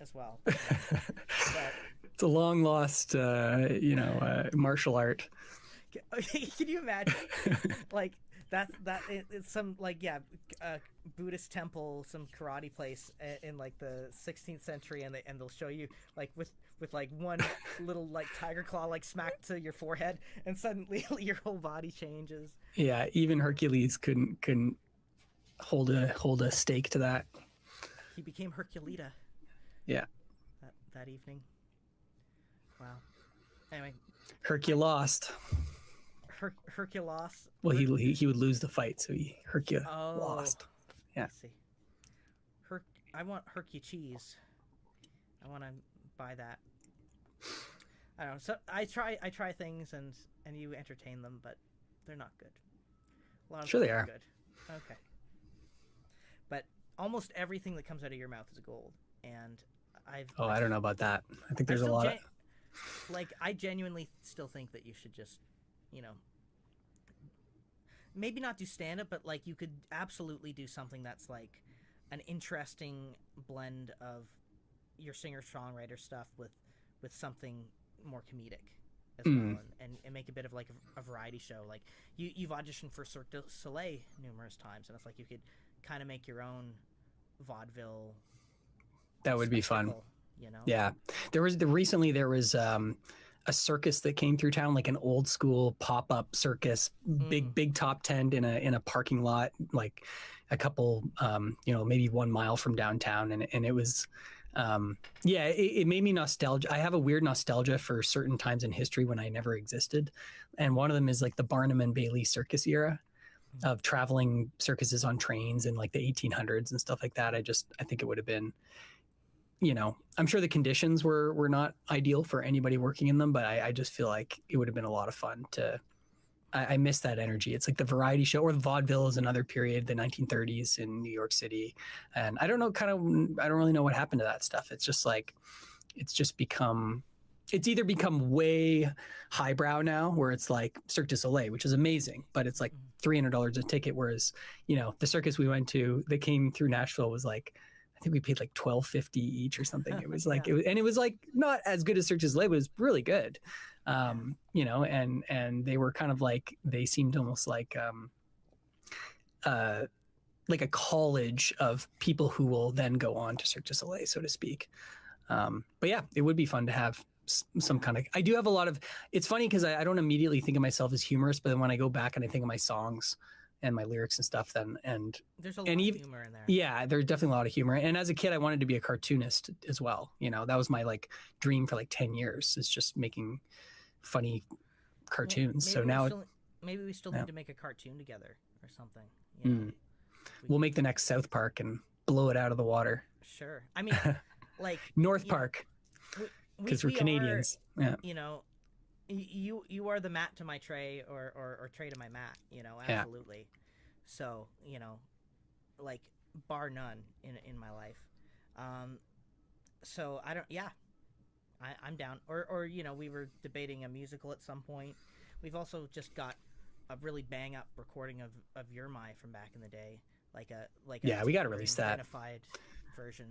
As well. It's a long lost, martial art. Can you imagine? Like it's some Buddhist temple, some karate place in like the 16th century, and they'll show you like with like one little like tiger claw like smacked to your forehead, and suddenly your whole body changes. Yeah, even Hercules couldn't hold a stake to that. He became Herculita. Yeah. That evening. Wow. Anyway. Herculost. Herculos. Well, he would lose the fight, so he lost. Yeah. I see. I want Hercu cheese. I want to buy that. I don't know. So I try things and you entertain them, but they're not good. A lot of sure them they are good. Okay. But almost everything that comes out of your mouth is gold, and I don't know about that. I think there's a lot of I genuinely still think that you should just, maybe not do stand-up, but like you could absolutely do something that's like an interesting blend of your singer-songwriter stuff with something more comedic as well, and make a bit of like a variety show. Like you've auditioned for Cirque du Soleil numerous times, and it's like you could kind of make your own vaudeville. That would be fun. Yeah, recently there was a circus that came through town, like an old school pop-up circus, big top tent in a parking lot, like a couple maybe 1 mile from downtown, and it was it made me nostalgic. I have a weird nostalgia for certain times in history when I never existed, and one of them is like the Barnum and Bailey circus era of traveling circuses on trains in like the 1800s and stuff like that. I think it would have been, I'm sure the conditions were not ideal for anybody working in them, but I just feel like it would have been a lot of fun I miss that energy. It's like the variety show, or the vaudeville is another period, the 1930s in New York City. And I don't really know what happened to that stuff. It's just like, it's either become way highbrow now, where it's like Cirque du Soleil, which is amazing, but it's like $300 a ticket. Whereas, the circus we went to that came through Nashville was like, I think we paid like $12.50 each or something. It was like, it was like not as good as Cirque du Soleil, but it was really good. And they were kind of like, they seemed almost like a college of people who will then go on to Cirque du Soleil, so to speak. But yeah, it would be fun to have some kind of, I do have a lot of, it's funny because I don't immediately think of myself as humorous, but then when I go back and I think of my songs and my lyrics and stuff, and there's a lot of humor in there. Yeah, there's definitely a lot of humor. And as a kid, I wanted to be a cartoonist as well. That was my like dream for like 10 years, is just making funny cartoons. So now maybe we still need to make a cartoon together or something. We'll make the next South Park and blow it out of the water. Sure. I mean, like North Park, because we're Canadians. You are the Matt to my Trey, or Trey to my Matt. Absolutely. Yeah. So like bar none in my life. So I don't. Yeah, I'm down. Or you know, we were debating a musical at some point. We've also just got a really bang up recording of Your My from back in the day, like a Yeah, we got to release that identified version.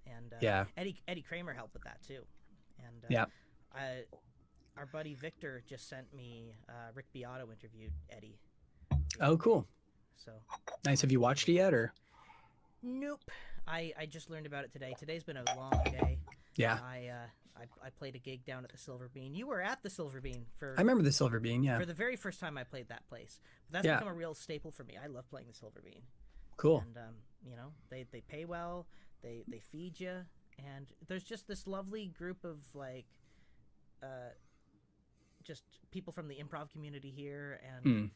And yeah. Eddie Kramer helped with that too. And Yeah. Our buddy Victor just sent me Rick Beato interviewed Eddie. Oh, cool. So Nice. Have you watched it yet, or? nope. I just learned about it today. Today's been a long day. Yeah. I played a gig down at the Silver Bean. You were at the Silver Bean I remember the Silver Bean. Yeah. for the very first time I played that place. But that's become a real staple for me. I love playing the Silver Bean. Cool. And you know, they pay well. They feed you, and there's just this lovely group of like just people from the improv community here, and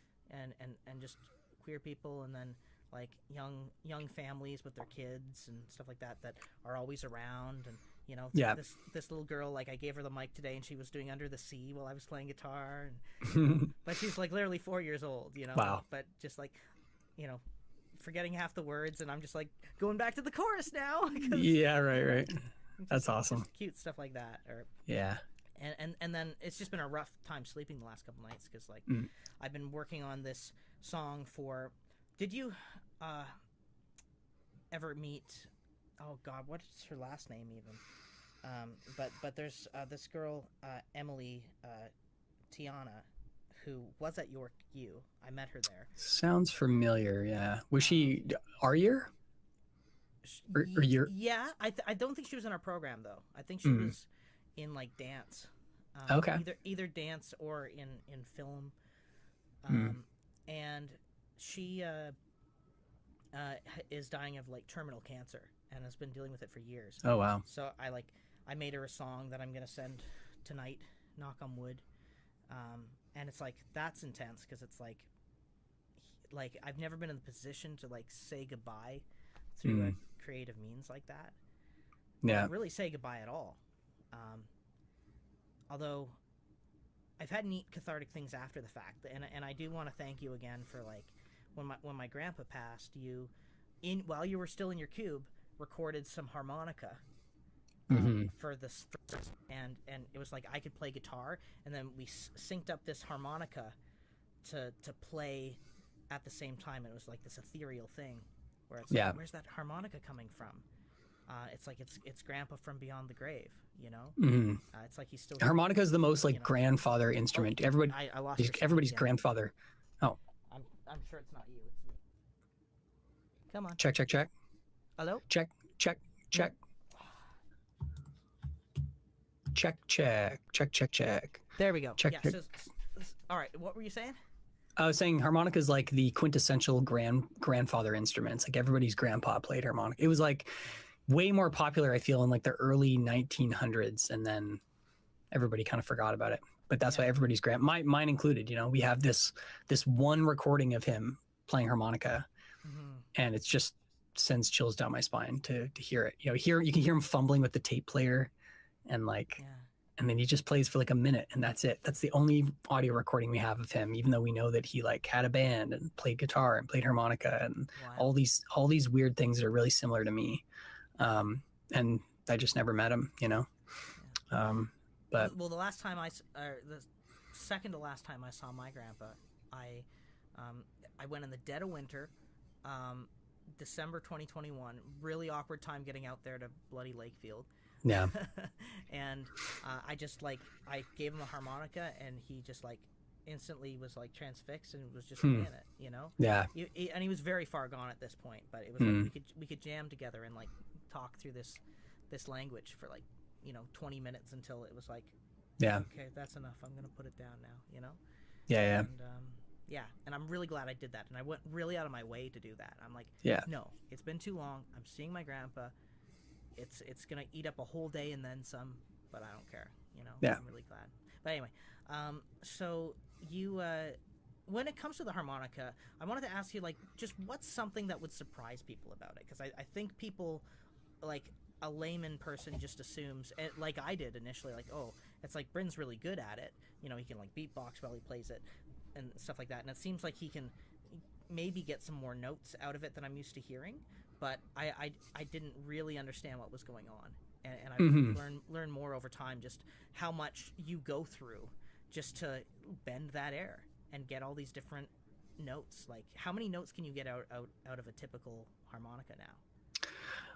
just queer people, and then like young families with their kids and stuff like that are always around. And you know, this little girl, like I gave her the mic today and she was doing Under the Sea while I was playing guitar, and but she's like literally 4 years old, you know. Wow. But just like, you know, forgetting half the words, and I'm just like going back to the chorus now. Yeah, right. That's awesome. Cute stuff like that. Or yeah. And then it's just been a rough time sleeping the last couple nights because like I've been working on this song for. Did you ever meet? Oh God, what's her last name even? But there's this girl Emily Tiana, who was at York U. I met her there. Sounds familiar. Yeah. Was she Aryer? Or your? Yeah, I don't think she was in our program though. I think she was in like dance. Okay. Either dance or in film. And she is dying of like terminal cancer and has been dealing with it for years. Oh wow. So I made her a song that I'm gonna send tonight. Knock on wood. And it's like that's intense because it's like I've never been in the position to like say goodbye through a creative means like that. Yeah. Not really say goodbye at all. Although I've had neat cathartic things after the fact, and I do want to thank you again for like when my grandpa passed, you while you were still in your cube recorded some harmonica for this, and it was like I could play guitar, and then we synced up this harmonica to play at the same time. It was like this ethereal thing where it's like, where's that harmonica coming from? It's like it's grandpa from beyond the grave, you know. It's like he's still. Harmonica is the most like grandfather instrument. Everybody, I lost everybody's grandfather. Oh, I'm sure it's not you. It's me. Come on. Check. Hello. Check. There we go. Check. Yeah. So, all right. What were you saying? I was saying harmonica is like the quintessential grandfather instruments. Like everybody's grandpa played harmonica. It was like way more popular, I feel, in like the early 1900s, and then everybody kind of forgot about it. But that's why everybody's mine included. You know, we have this one recording of him playing harmonica, and it's just sends chills down my spine to hear it. You know, you can hear him fumbling with the tape player, and like. And then he just plays for like a minute, and that's it. That's the only audio recording we have of him, even though we know that he like had a band and played guitar and played harmonica and all these weird things that are really similar to me. And I just never met him, you know. But the last time the second to last time I saw my grandpa, I went in the dead of winter, December 2021. Really awkward time getting out there to bloody Lakefield. Yeah. And I just like I gave him a harmonica, and he just like instantly was like transfixed and was just playing it, you know. Yeah. And he was very far gone at this point, but it was like we could jam together and like talk through this language for like 20 minutes until it was like, okay, that's enough. I'm gonna put it down now, you know. Yeah. And and I'm really glad I did that, and I went really out of my way to do that. I'm like, no, it's been too long. I'm seeing my grandpa. It's gonna eat up a whole day and then some, but I don't care, you know. I'm really glad. But anyway, so you when it comes to the harmonica, I wanted to ask you like just what's something that would surprise people about it, because I think people, like a layman person, just assumes, like I did initially, like, oh, it's like Bryn's really good at it, you know, he can like beatbox while he plays it and stuff like that, and it seems like he can maybe get some more notes out of it than I'm used to hearing. But I didn't really understand what was going on, and Mhm. I've learned more over time just how much you go through just to bend that air and get all these different notes. Like, how many notes can you get out of a typical harmonica now?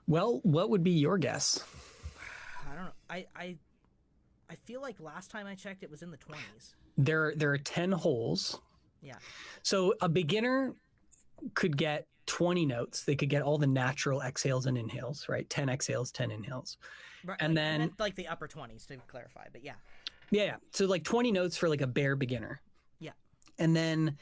Well, what would be your guess? I don't know. I feel like last time I checked, it was in the 20s. There are 10 holes. Yeah. So a beginner could get 20 notes. They could get all the natural exhales and inhales, right? 10 exhales, 10 inhales. Right, And I then meant like the upper 20s to clarify, but yeah. yeah. So like 20 notes for like a bare beginner. Yeah. And then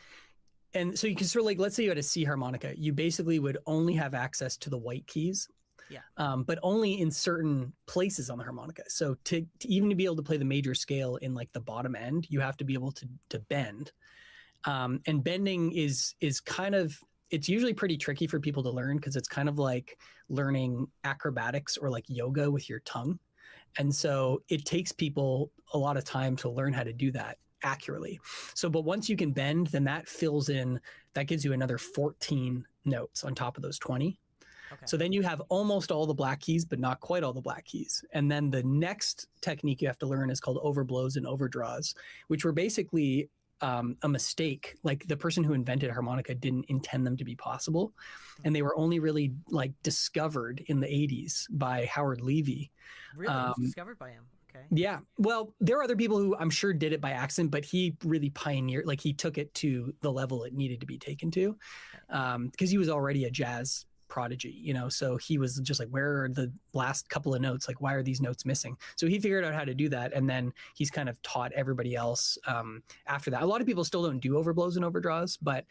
so you can sort of like, let's say you had a C harmonica, you basically would only have access to the white keys. Yeah. But only in certain places on the harmonica. So to even to be able to play the major scale in like the bottom end, you have to be able to bend. And bending is kind of, it's usually pretty tricky for people to learn because it's kind of like learning acrobatics or like yoga with your tongue. And so it takes people a lot of time to learn how to do that accurately. So, but once you can bend, then that fills in, that gives you another 14 notes on top of those 20. Okay. So then you have almost all the black keys, but not quite all the black keys. And then the next technique you have to learn is called overblows and overdraws, which were basically a mistake. Like the person who invented harmonica didn't intend them to be possible. And they were only really like discovered in the 80s by Howard Levy. Really? It was discovered by him. Okay. Yeah. Well, there are other people who I'm sure did it by accident, but he really pioneered, like he took it to the level it needed to be taken to, because he was already a jazz prodigy, you know, so he was just like, where are the last couple of notes? Like, why are these notes missing? So he figured out how to do that. And then he's kind of taught everybody else after that. A lot of people still don't do overblows and overdraws, but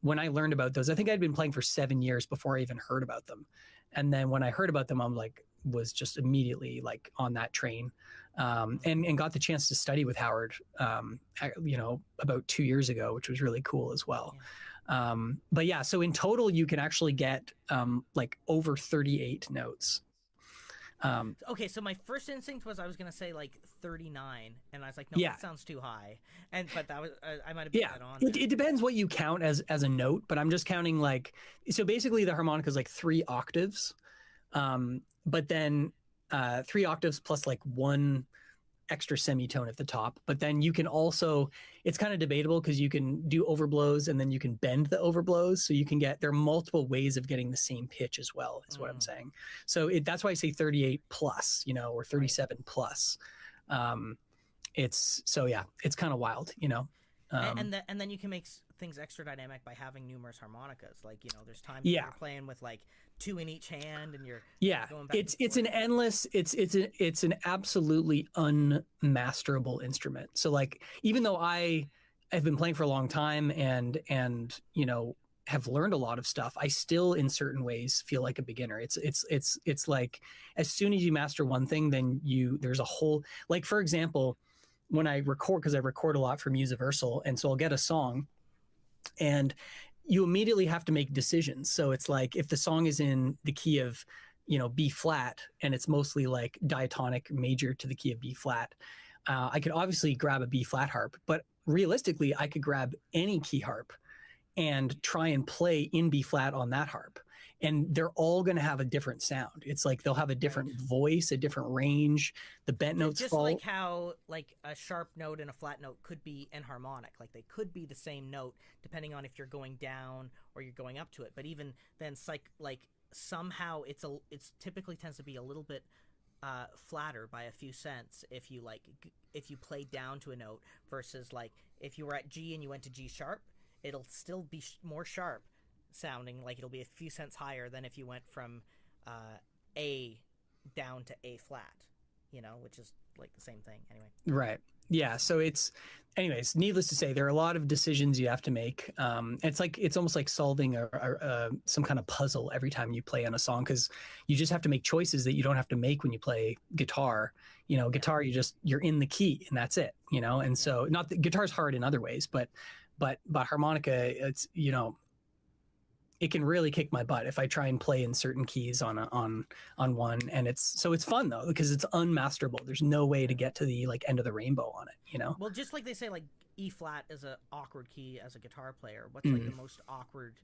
when I learned about those, I think I'd been playing for 7 years before I even heard about them. And then when I heard about them, I'm like, was just immediately like on that train, and got the chance to study with Howard, you know, about 2 years ago, which was really cool as well. Yeah. But yeah, so in total, you can actually get like over 38 notes. Okay, so my first instinct was I was gonna say like 39, and I was like, no, Yeah. that sounds too high. But that was I might have put Yeah, that on. it depends what you count as a note, but I'm just counting like, so basically the harmonica is like 3 octaves, but then 3 octaves plus like 1 extra semitone at the top. But then you can also, it's kind of debatable because you can do overblows and then you can bend the overblows. So you can get, there are multiple ways of getting the same pitch as well, is what I'm saying. So that's why I say 38 plus, you know, or 37 plus. It's, so yeah, it's kind of wild, you know. And then you can make things extra dynamic by having numerous harmonicas. Like, you know, there's times Yeah. when you're playing with like 2 in each hand, and you're Yeah, going back it's an endless, it's an absolutely unmasterable instrument. So like, even though I have been playing for a long time and you know, have learned a lot of stuff, I still in certain ways feel like a beginner. It's like, as soon as you master one thing, then there's a whole, like for example, when I record, because I record a lot for Musiversal, and so I'll get a song and you immediately have to make decisions. So it's like, if the song is in the key of, you know, B flat, and it's mostly like diatonic major to the key of B flat, I could obviously grab a B flat harp, but realistically I could grab any key harp and try and play in B flat on that harp. And they're all going to have a different sound. It's like they'll have a different voice, a different range. The bent notes just fall. like how like a sharp note and a flat note could be enharmonic. Like they could be the same note depending on if you're going down or you're going up to it. But even then, like somehow it's typically tends to be a little bit flatter by a few cents if you play down to a note versus like if you were at G and you went to G sharp, it'll still be more sharp sounding, like it'll be a few cents higher than if you went from A down to A flat, you know, which is like the same thing anyway. Right. Yeah. So anyways, needless to say, there are a lot of decisions you have to make. It's almost like solving some kind of puzzle every time you play on a song, because you just have to make choices that you don't have to make when you play guitar. You know, guitar, you're in the key and that's it, you know? And so not that guitar's hard in other ways, but harmonica, it's, you know, it can really kick my butt if I try and play in certain keys on one, and it's fun though because it's unmasterable. There's no way to get to the like end of the rainbow on it, you know. Well, just like they say, like E flat is an awkward key as a guitar player. What's like the most awkward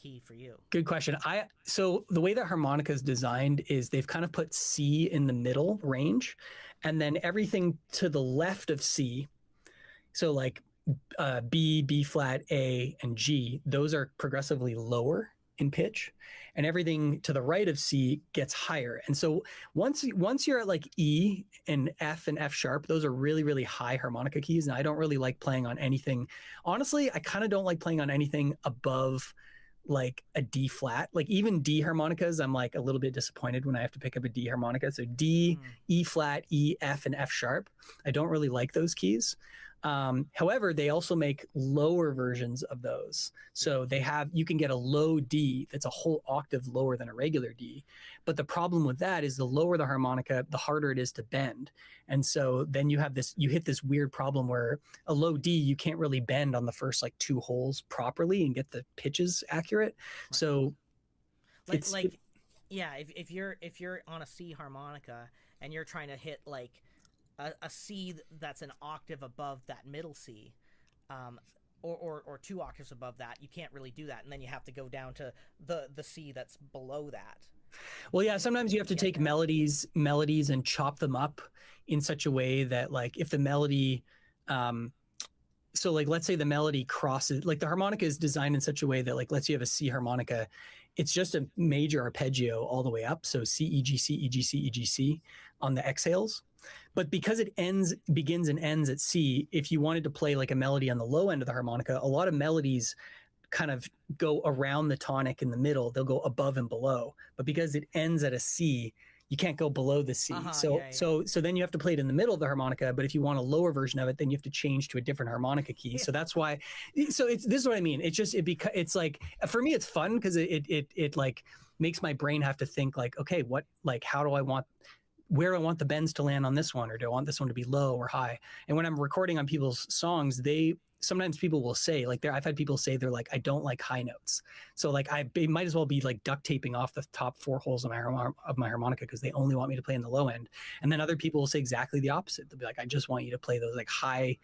key for you? Good question. So the way that harmonica is designed is they've kind of put C in the middle range, and then everything to the left of C, so like B, B flat, A, and G, those are progressively lower in pitch, and everything to the right of C gets higher. And so once you're at like E and F sharp, those are really, really high harmonica keys. And I don't really like playing on anything. Honestly, I kind of don't like playing on anything above like a D flat. Like even D harmonicas, I'm like a little bit disappointed when I have to pick up a D harmonica. So D, E flat, E, F, and F sharp. I don't really like those keys. However, they also make lower versions of those. So you can get a low D that's a whole octave lower than a regular D. But the problem with that is the lower the harmonica, the harder it is to bend. And so then you hit this weird problem where a low D, you can't really bend on the first like 2 holes properly and get the pitches accurate. Right. So if you're on a C harmonica and you're trying to hit like a C that's an octave above that middle C, or 2 octaves above that, you can't really do that, and then you have to go down to the C that's below that. Well, yeah, sometimes you have to take melodies and chop them up in such a way that, like, if the melody, so like let's say the melody crosses, like the harmonica is designed in such a way that, like, let's say you have a C harmonica, it's just a major arpeggio all the way up, so C, E, G, C, E, G, C, E, G, C on the exhales. But because it begins and ends at C, if you wanted to play like a melody on the low end of the harmonica, a lot of melodies kind of go around the tonic in the middle. They'll go above and below. But because it ends at a C, you can't go below the C. So then you have to play it in the middle of the harmonica. But if you want a lower version of it, then you have to change to a different harmonica key. So that's why. So this is what I mean. It's like, for me, it's fun because it like makes my brain have to think like, okay, where I want the bends to land on this one, or do I want this one to be low or high? And when I'm recording on people's songs, sometimes people will say, like, I've had people say, they're like, I don't like high notes. So like it might as well be like duct taping off the top 4 holes of my harmonica because they only want me to play in the low end. And then other people will say exactly the opposite. They'll be like, I just want you to play those like high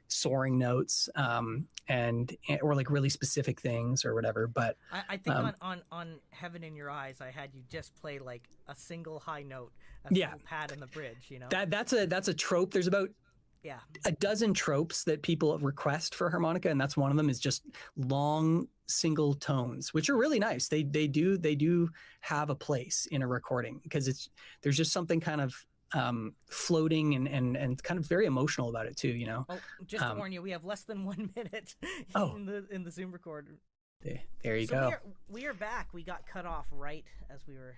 soaring notes, or like really specific things or whatever. But I think on Heaven in Your Eyes, I had you just play like a single high note, pad in the bridge, you know. That's a trope. There's about a dozen tropes that people request for harmonica, and that's one of them, is just long single tones, which are really nice. They do have a place in a recording because there's just something kind of floating and kind of very emotional about it too, you know. Oh, just to warn you, we have less than 1 minute in the Zoom recorder. There you go. We are back. We got cut off right as we were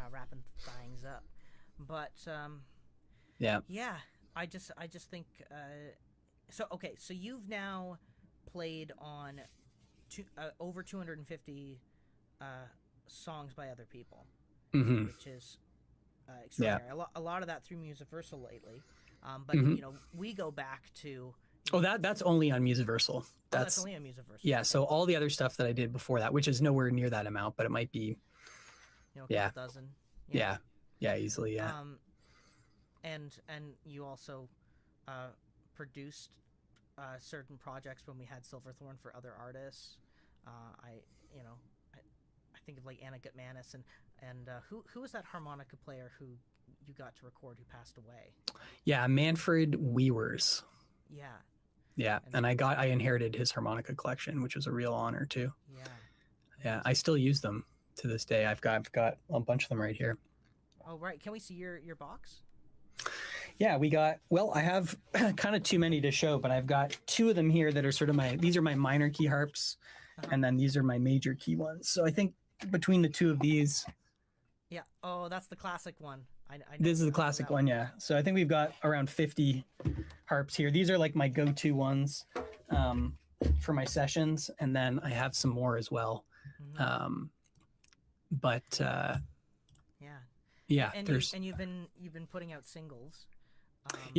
wrapping things up, but I just think so you've now played on over 250 songs by other people, which is extraordinary. A lot of that through Musiversal lately, but you know, we go back to that's only on Musiversal. That's only on Musiversal. Yeah, so all the other stuff that I did before that, which is nowhere near that amount, but it might be a couple dozen. Yeah, easily. And you also produced certain projects when we had Silverthorn for other artists. I think of like Anna Gutmanis and who was that harmonica player who you got to record who passed away? Yeah, Manfred Wewers. Yeah, and I inherited his harmonica collection, which was a real honor too. Yeah, I still use them to this day. I've got a bunch of them right here. Oh right, can we see your box? Yeah, I have kind of too many to show, but I've got 2 of them here that are sort of these are my minor key harps, and then these are my major key ones. So I think between the 2 of these. Yeah. Oh, that's the classic one. I know this is the classic one, yeah. So I think we've got around 50 harps here. These are like my go-to ones for my sessions, and then I have some more as well. But and you've been putting out singles.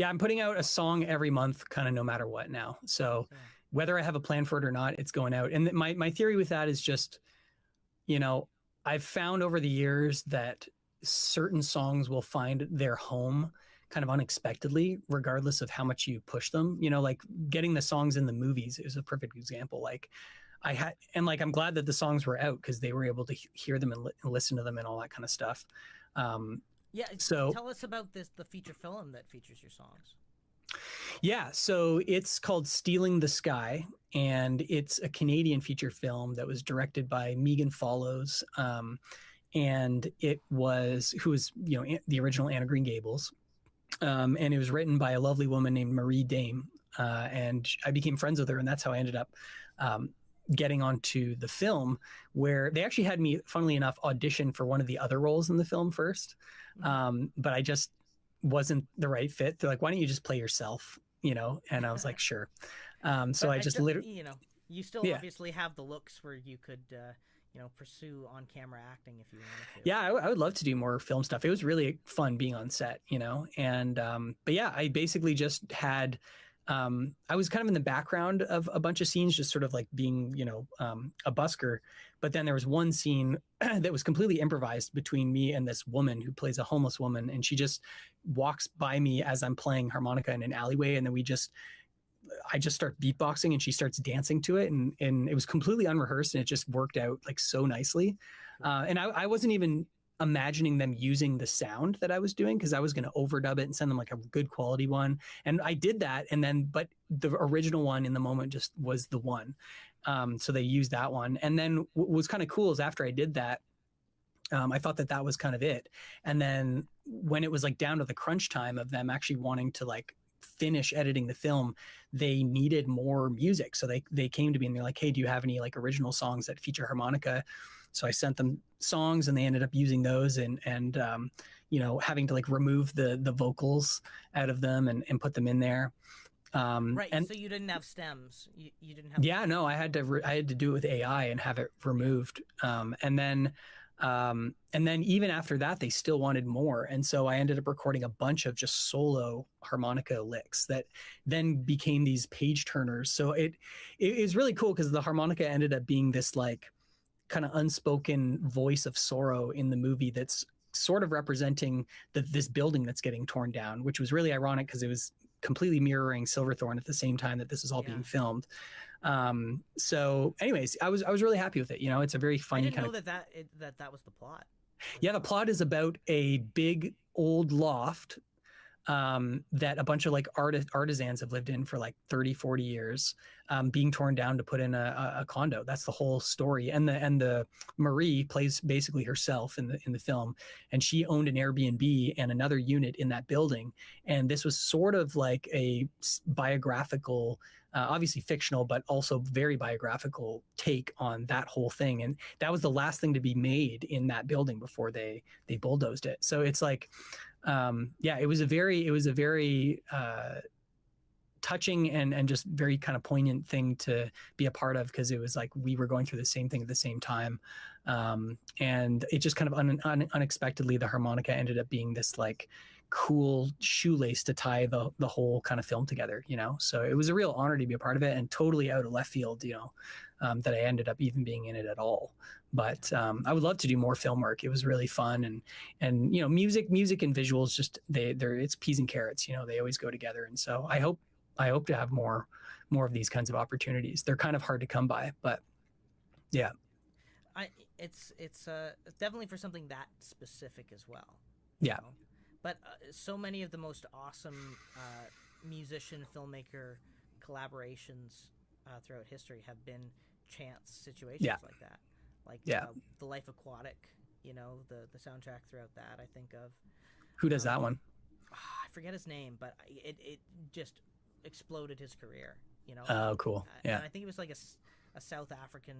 I'm putting out a song every month, kind of no matter what now. So whether I have a plan for it or not, it's going out. And my theory with that is just, you know, I've found over the years that certain songs will find their home kind of unexpectedly, regardless of how much you push them. You know, like getting the songs in the movies is a perfect example. Like I had, and like, I'm glad that the songs were out because they were able to hear them and listen to them and all that kind of stuff. Yeah, So tell us about the feature film that features your songs. yeah, so it's called Stealing the Sky, and it's a Canadian feature film that was directed by Megan Follows, and it was who was the original Anna Green Gables, and it was written by a lovely woman named Marie Dame, and I became friends with her, and that's how I ended up getting onto the film, where they actually had me, funnily enough, audition for one of the other roles in the film first, but I just wasn't the right fit. They're like, why don't you just play yourself? And I was like, sure. So I just literally, you still obviously have the looks where you could, pursue on-camera acting if you wanted to. Yeah, I would love to do more film stuff. It was really fun being on set, and but yeah, I basically just had. I was kind of in the background of a bunch of scenes, just sort of like being, a busker. But then there was one scene that was completely improvised between me and this woman who plays a homeless woman. And she just walks by me as I'm playing harmonica in an alleyway. And then I just start beatboxing and she starts dancing to it. And it was completely unrehearsed and it just worked out like so nicely. And I wasn't even imagining them using the sound that I was doing because I was going to overdub it and send them like a good quality one. And I did that. And then, but the original one in the moment just was the one. So they used that one. And then what was kind of cool is after I did that, I thought that was kind of it. And then when it was like down to the crunch time of them actually wanting to like finish editing the film, they needed more music. So they came to me and they're like, hey, do you have any like original songs that feature harmonica? So I sent them songs and they ended up using those and having to like remove the vocals out of them and put them in there. Right. And so you didn't have stems. You didn't have. Yeah, no, I had to do it with AI and have it removed. And then even after that, they still wanted more. And so I ended up recording a bunch of just solo harmonica licks that then became these page turners. So it is really cool because the harmonica ended up being this like kind of unspoken voice of sorrow in the movie that's sort of representing this building that's getting torn down, which was really ironic because it was completely mirroring Silverthorne at the same time that this is all being filmed. So anyways, I was really happy with it. It's a very funny kind of that was the plot. Yeah, the plot is about a big old loft that a bunch of like artisans have lived in for like 30-40 years, being torn down to put in a condo. That's the whole story. And the Marie plays basically herself in the film, and she owned an Airbnb and another unit in that building. And this was sort of like a biographical, obviously fictional, but also very biographical take on that whole thing. And that was the last thing to be made in that building before they bulldozed it. So it's like, it was a very touching and just very kind of poignant thing to be a part of, because it was like we were going through the same thing at the same time, and it just kind of unexpectedly, the harmonica ended up being this like cool shoelace to tie the whole kind of film together, so it was a real honor to be a part of it, and totally out of left field, that I ended up even being in it at all. But I would love to do more film work. It was really fun, and music and visuals, just it's peas and carrots. They always go together. And so I hope to have more of these kinds of opportunities. They're kind of hard to come by, but yeah. It's definitely for something that specific as well. Yeah. But so many of the most awesome musician filmmaker collaborations throughout history have been chance situations like that. Like The Life Aquatic, the soundtrack throughout that, I think of. Who does that one? I forget his name, but it just exploded his career, Oh, cool. Yeah. And I think it was like a South African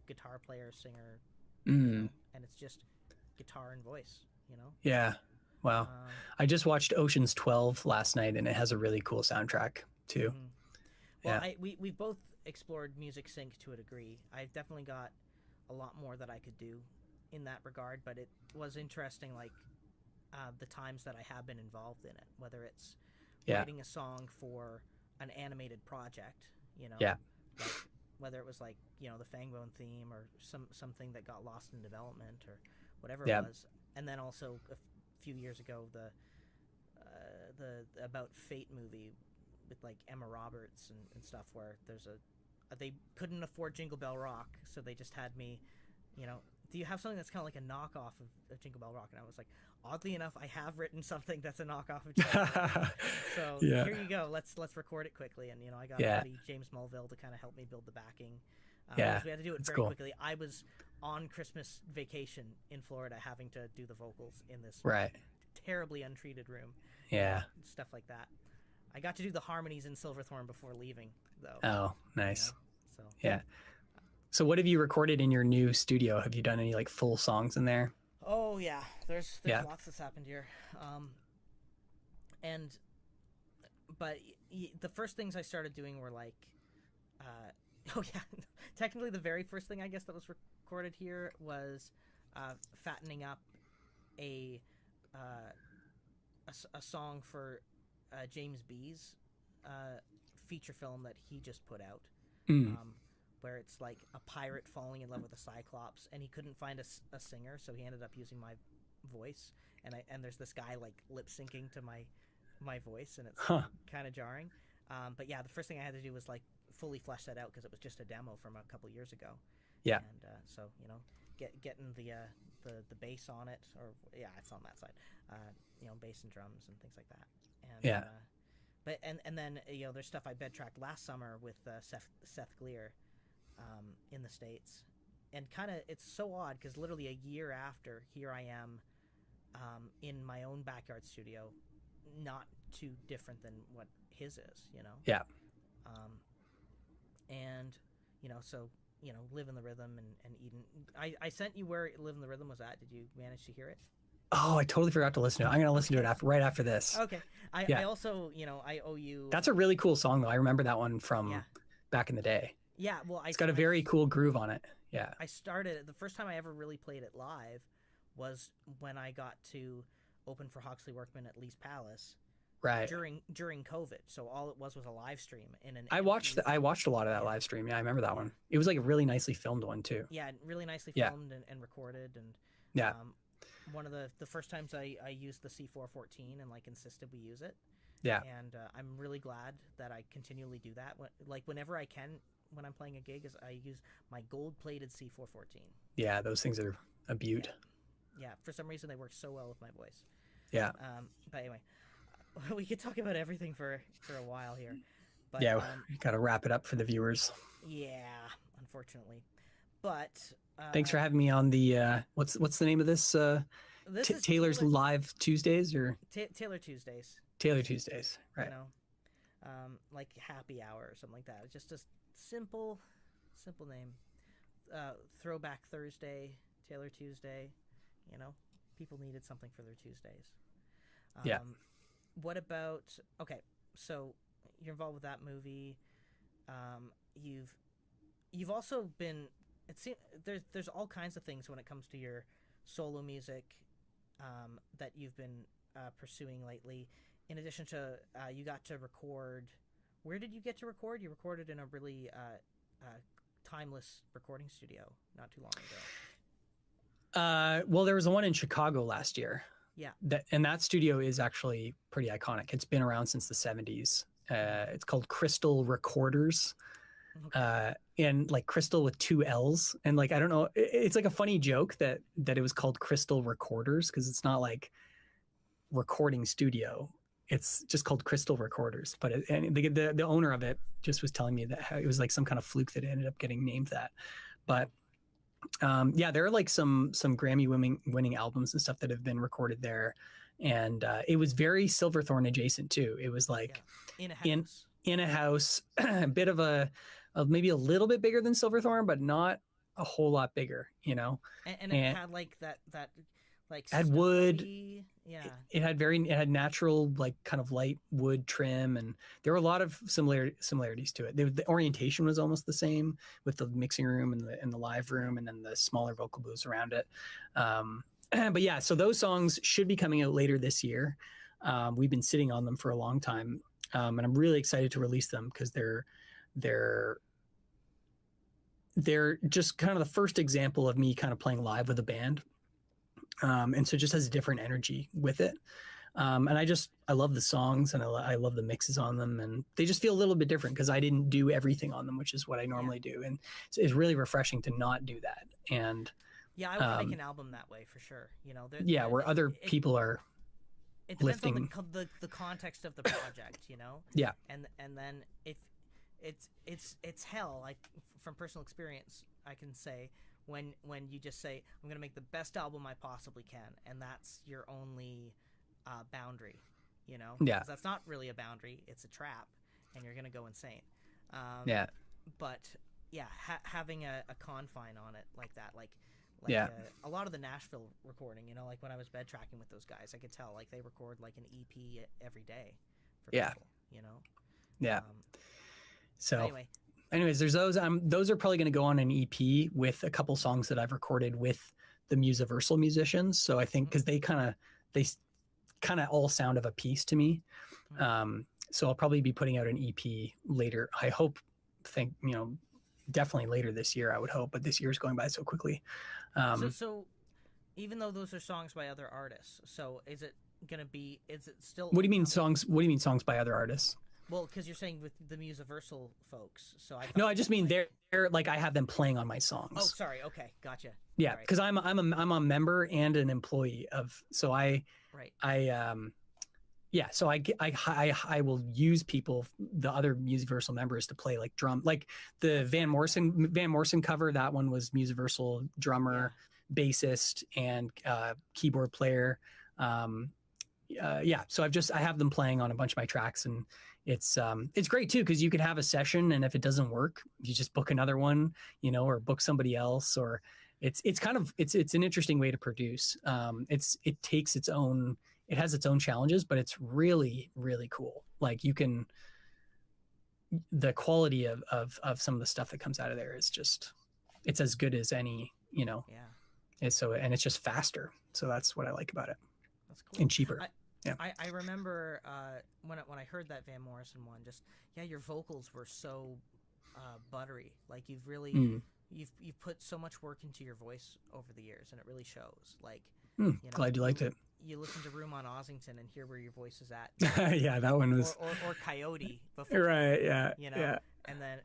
guitar player, singer, and it's just guitar and voice, Yeah. Wow. I just watched Ocean's 12 last night, and it has a really cool soundtrack too. Mm-hmm. Well, we've both explored music sync to a degree. I've definitely got a lot more that I could do in that regard, but it was interesting, like the times that I have been involved in it, whether it's writing a song for an animated project, like whether it was like, the Fangbone theme or something that got lost in development or whatever it was. And then also a few years ago, the About Fate movie with like Emma Roberts and stuff, where there's they couldn't afford Jingle Bell Rock, so they just had me, you know, do you have something that's kind of like a knockoff of Jingle Bell Rock? And I was like, oddly enough, I have written something that's a knockoff of Jingle Bell Rock. So Yeah. here you go. Let's record it quickly. And, you know, I got Yeah. buddy James Mulville to kind of help me build the backing. Yeah, because we had to do it that's very cool. quickly. I was on Christmas vacation in Florida having to do the vocals in this Right. terribly untreated room. Yeah. Stuff like that. I got to do the harmonies in Silverthorne before leaving, though. Oh, nice. You know, so. Yeah. So what have you recorded in your new studio? Have you done any like full songs in there? Oh yeah, there's Yeah. lots that's happened here. But the first things I started doing were like, oh yeah, technically the very first thing I guess that was recorded here was fattening up a song for James B's feature film that he just put out. Where it's like a pirate falling in love with a cyclops, and he couldn't find a singer, so he ended up using my voice, and there's this guy like lip syncing to my voice, and it's kind of jarring. But yeah, the first thing I had to do was like fully flesh that out because it was just a demo from a couple years ago. Yeah. And so you know, getting the bass on it, or yeah, it's on that side. You know, bass and drums and things like that. And, Yeah. But and then you know, there's stuff I bed tracked last summer with Seth Gleer. In the States, and kind of it's so odd because literally a year after, here I am in my own backyard studio, not too different than what his is, you know. Yeah. And you know, so you know, Live in the Rhythm and Eden. I sent you where Live in the Rhythm was at. Did you manage to hear it? Oh, I totally forgot to listen to it. I'm gonna listen to it right after this. Okay. Yeah. I also, you know, I owe you. That's a really cool song though. I remember that one from back in the day. Yeah, well, It's got a very cool groove on it. Yeah. I started, the first time I ever really played it live was when I got to open for Hawksley Workman at Lee's Palace. Right. During COVID, so all it was a live stream in an. I watched a lot of that live stream. Yeah, I remember that one. It was like a really nicely filmed one too. Yeah, really nicely filmed and recorded, and yeah. One of the first times I used the C414 and like insisted we use it. Yeah. And I'm really glad that I continually do that. Whenever I can, when I'm playing a gig, is I use my gold-plated C414. Yeah, those things are a beaut. Yeah, for some reason they work so well with my voice. Yeah. But anyway. We could talk about everything for a while here. But, yeah, we got to wrap it up for the viewers. Yeah, unfortunately. But thanks for having me on the what's the name of this? This is Taylor's Live Tuesdays or Taylor Tuesdays. Taylor Tuesdays, right? You know, like happy hour or something like that. It's just a simple name. Throwback Thursday, Taylor Tuesday. You know, people needed something for their Tuesdays. Yeah. What about, okay, so you're involved with that movie. You've also been, it seems there's all kinds of things when it comes to your solo music that you've been pursuing lately. In addition to, you got to record, where did you get to record? You recorded in a really timeless recording studio not too long ago. Well, there was one in Chicago last year. Yeah. That studio is actually pretty iconic. It's been around since the 70s. It's called Crystal Recorders. Okay. And like Crystal with 2 L's. And like, I don't know, it's like a funny joke that it was called Crystal Recorders because it's not like recording studio. It's just called Crystal Recorders. But the owner of it just was telling me that it was like some kind of fluke that it ended up getting named that. But yeah, there are like some Grammy winning albums and stuff that have been recorded there, and it was very Silverthorne adjacent too. It was like in a house, in a house, a bit of maybe a little bit bigger than Silverthorne, but not a whole lot bigger, you know. And it had like that like had wood. Yeah, it had natural like kind of light wood trim, and there were a lot of similarities to it. The orientation was almost the same with the mixing room and the live room, and then the smaller vocal booths around it. But yeah, so those songs should be coming out later this year. We've been sitting on them for a long time, and I'm really excited to release them because they're just kind of the first example of me kind of playing live with a band. And so it just has a different energy with it. And I love the songs, and I love the mixes on them, and they just feel a little bit different because I didn't do everything on them, which is what I normally do. And it's really refreshing to not do that. And Yeah, I want to make an album that way for sure. You know, where other people are it depends lifting on the context of the project, you know. Yeah. And then if it's hell, like from personal experience, I can say when you just say I'm gonna make the best album I possibly can, and that's your only boundary, you know. Yeah. 'Cause that's not really a boundary; it's a trap, and you're gonna go insane. Yeah. But yeah, having a confine on it like that, like yeah. A lot of the Nashville recording, you know, like when I was bed tracking with those guys, I could tell like they record like an EP every day for people, you know. Yeah. So anyways, there's those. Those are probably going to go on an EP with a couple songs that I've recorded with the Musiversal musicians. So I think because they kind of all sound of a piece to me. So I'll probably be putting out an EP later. I hope, definitely later this year, I would hope, but this year's going by so quickly. So even though those are songs by other artists, so is it still? What do you mean songs? What do you mean songs by other artists? Well, because you're saying with the Musiversal folks, so I just mean they're like I have them playing on my songs. Oh, sorry. Okay, gotcha. Yeah, because I'm a member and an employee of, so I will use people, the other Musiversal members, to play like drum, like the Van Morrison cover. That one was Musiversal drummer, bassist, and keyboard player. So I have them playing on a bunch of my tracks, and it's great too, because you can have a session, and if it doesn't work, you just book another one, or book somebody else, or it's an interesting way to produce. It has its own challenges, but it's really, really cool. Like the quality of some of the stuff that comes out of there is just, it's as good as any, Yeah. And it's just faster. So that's what I like about it. That's cool. And cheaper. I remember when I heard that Van Morrison one, your vocals were so buttery. Like you've really you've put so much work into your voice over the years, and it really shows. Like, glad you liked it. You listen to Room on Ossington and hear where your voice is at. Yeah, that one was or Coyote before. Right. Yeah. Yeah. And then.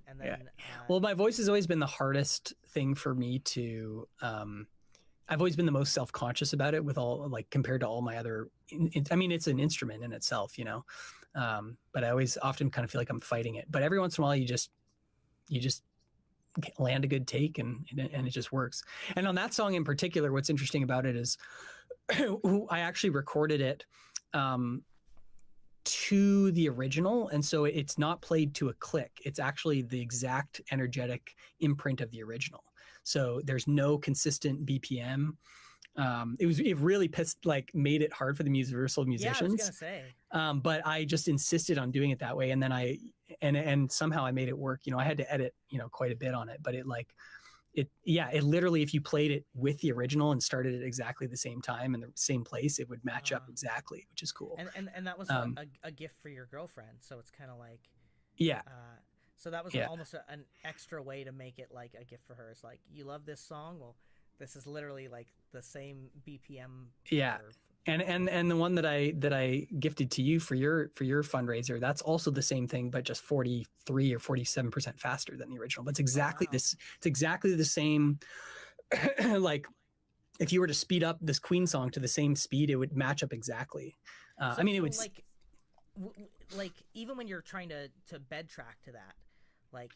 Well, my voice has always been the hardest thing for me to. I've always been the most self-conscious about it, with all, like, compared to all my other. I mean, it's an instrument in itself, but I always often kind of feel like I'm fighting it. But every once in a while, you just land a good take, and it just works. And on that song in particular, what's interesting about it is I actually recorded it to the original, and so it's not played to a click. It's actually the exact energetic imprint of the original. So there's no consistent BPM. It really made it hard for the Musiversal musicians. Yeah, I was gonna say. But I just insisted on doing it that way, and then and somehow I made it work. I had to edit, quite a bit on it, but it literally, if you played it with the original and started at exactly the same time in the same place, it would match up exactly, which is cool. And that was a gift for your girlfriend, so it's kind of like so that was almost an extra way to make it like a gift for her. It's like, you love this song, well, this is literally like the same BPM. Curve. And the one that I gifted to you for your fundraiser, that's also the same thing, but just 43 or 47% faster than the original. But it's exactly this. It's exactly the same. Like, if you were to speed up this Queen song to the same speed, it would match up exactly. It would like even when you're trying to bed track to that, like.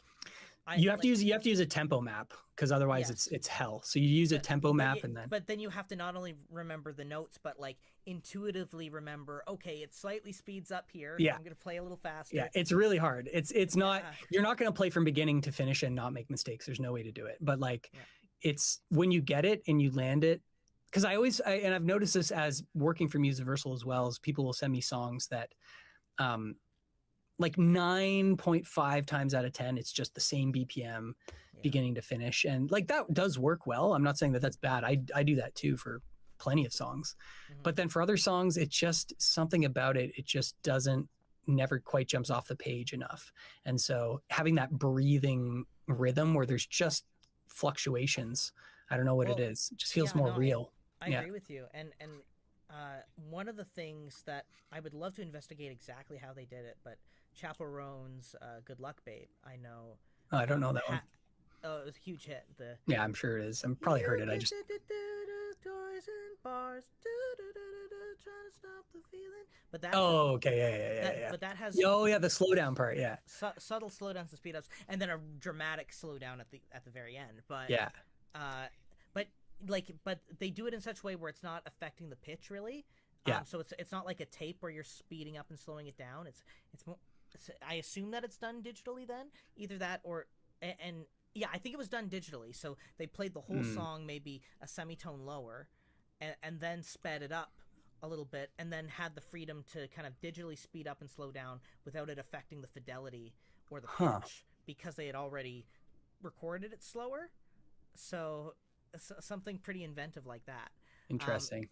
You have to use a tempo map, because otherwise it's hell. So you use a tempo map, but then you have to not only remember the notes, but like intuitively remember, okay, it slightly speeds up here. Yeah. I'm going to play a little faster. Yeah, it's really hard. It's not, you're not going to play from beginning to finish and not make mistakes. There's no way to do it. But it's when you get it and you land it, because and I've noticed this as working for Musiversal as well, as people will send me songs that, like 9.5 times out of 10, it's just the same BPM beginning to finish. And like, that does work well. I'm not saying that that's bad. I do that too for plenty of songs. But then for other songs, it's just something about it. It just never quite jumps off the page enough. And so having that breathing rhythm where there's just fluctuations, I don't know what it is. It just feels more real. I agree with you. And one of the things that I would love to investigate exactly how they did it, but Chappell Roan's "Good Luck, Babe," I know. Oh, I don't know that one. Oh, it was a huge hit. Yeah, I'm sure it is. I've probably heard it. I just toys and bars, trying to stop the feeling. But that. Oh, okay, yeah. But that has. Oh, yeah, the slowdown part, yeah. Subtle slowdowns and speed ups, and then a dramatic slowdown at the very end. But yeah. But they do it in such a way where it's not affecting the pitch really. Yeah. So it's not like a tape where you're speeding up and slowing it down. It's more. I assume that it's done digitally then, either that or and. Yeah, I think it was done digitally. So they played the whole song maybe a semitone lower and then sped it up a little bit and then had the freedom to kind of digitally speed up and slow down without it affecting the fidelity or the pitch because they had already recorded it slower. So something pretty inventive like that. Interesting.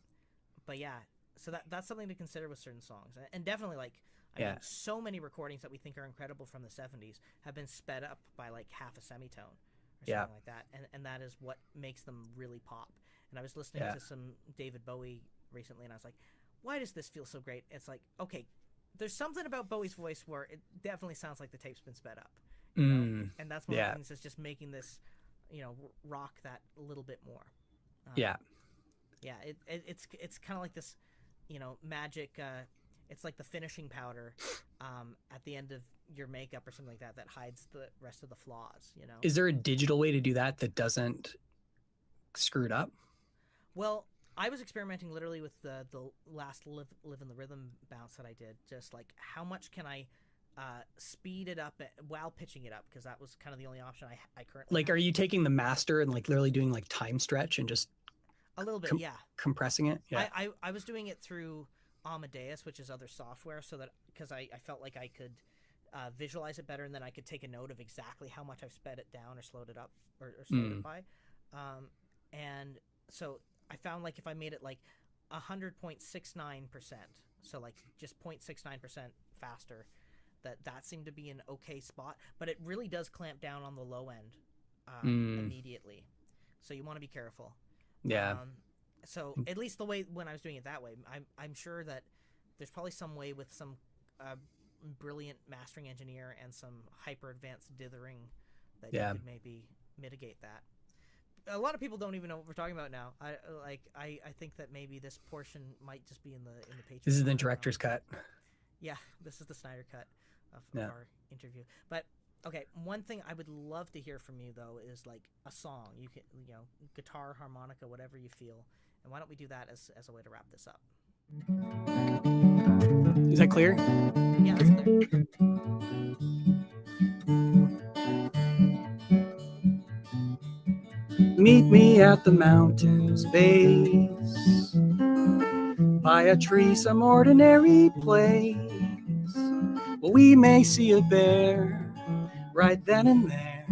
But yeah, so that's something to consider with certain songs. And definitely like... I mean, so many recordings that we think are incredible from the 70s have been sped up by like half a semitone or something like that. And that is what makes them really pop. And I was listening to some David Bowie recently, and I was like, why does this feel so great? It's like, okay, there's something about Bowie's voice where it definitely sounds like the tape's been sped up. You know? And that's one of the things that's just making this, rock that a little bit more. Yeah, it's kind of like this, magic... it's like the finishing powder at the end of your makeup or something like that hides the rest of the flaws, Is there a digital way to do that doesn't screw it up? Well, I was experimenting literally with the last Live in the Rhythm bounce that I did. Just like how much can I speed it up while pitching it up? Because that was kind of the only option I currently have. Are you taking the master and like literally doing like time stretch and just a little bit, compressing it? Yeah. I was doing it through Amadeus, which is other software, so that because I felt like I could visualize it better, and then I could take a note of exactly how much I've sped it down or slowed it up or slowed it by. And so I found like if I made it like 100.69%, so like just 0.69% faster, that seemed to be an okay spot, but it really does clamp down on the low end immediately. So you want to be careful. Yeah. So at least the way when I was doing it that way, I'm sure that there's probably some way with some brilliant mastering engineer and some hyper advanced dithering that you could maybe mitigate that. A lot of people don't even know what we're talking about now. I think that maybe this portion might just be in the Patreon. This is the director's cut. Yeah, this is the Snyder cut of our interview. But okay, one thing I would love to hear from you though is like a song. You can, guitar, harmonica, whatever you feel. And why don't we do that as a way to wrap this up? Is that clear? Yeah, that's clear. Meet me at the mountain's base, by a tree, some ordinary place. Well, we may see a bear right then and there,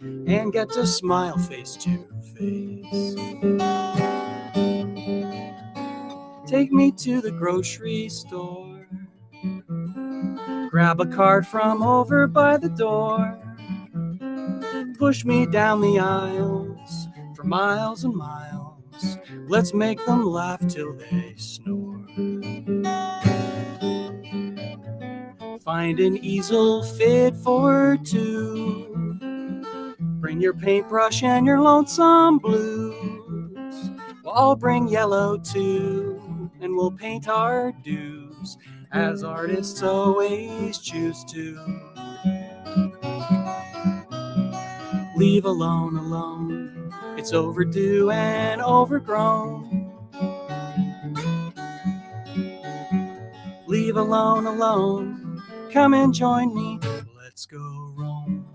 and get to smile face to face. Take me to the grocery store, grab a card from over by the door, push me down the aisles for miles and miles. Let's make them laugh till they snore. Find an easel fit for two, bring your paintbrush and your lonesome blues. We'll all bring yellow too, and we'll paint our dues as artists always choose to. Leave alone, it's overdue and overgrown. Leave alone, come and join me, let's go roam.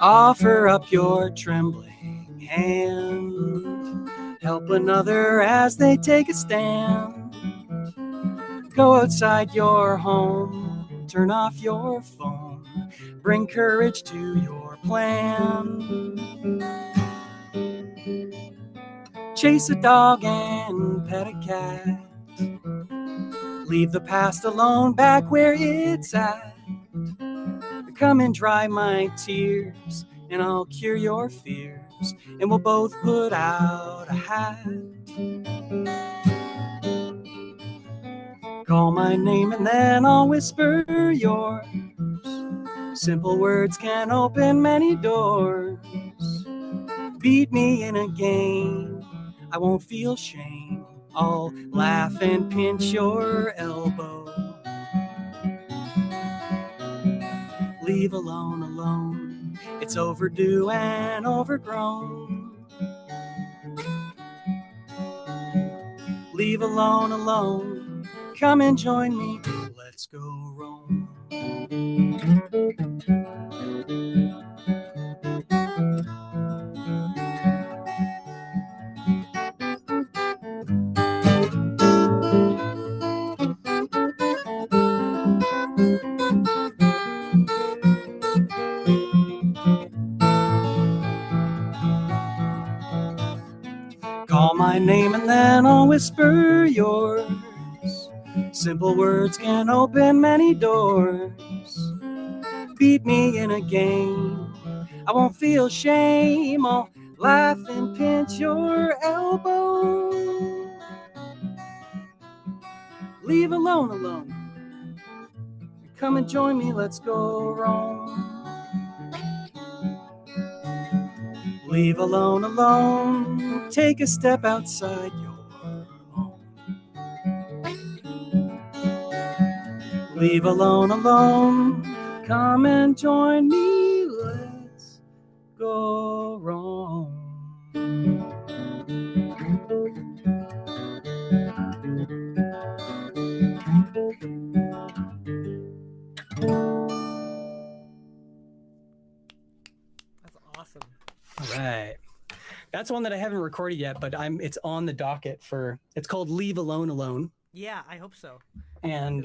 Offer up your trembling hand, help another as they take a stand. Go outside your home, turn off your phone, bring courage to your plan. Chase a dog and pet a cat, leave the past alone back where it's at. Come and dry my tears, and I'll cure your fears, and we'll both put out a hat. Call my name and then I'll whisper yours. Simple words can open many doors. Beat me in a game, I won't feel shame. I'll laugh and pinch your elbow. Leave alone, alone. It's overdue and overgrown. Leave alone, alone. Come and join me. Let's go roam. Call my name and then I'll whisper yours. Simple words can open many doors. Beat me in a game, I won't feel shame. I'll laugh and pinch your elbow. Leave alone, alone. Come and join me, let's go roam. Leave alone, alone. Take a step outside your home. Leave alone, alone. Come and join me, let's go roam. That's awesome. All right. That's one that I haven't recorded yet, but it's on the docket for, it's called Leave Alone Alone. Yeah, I hope so. And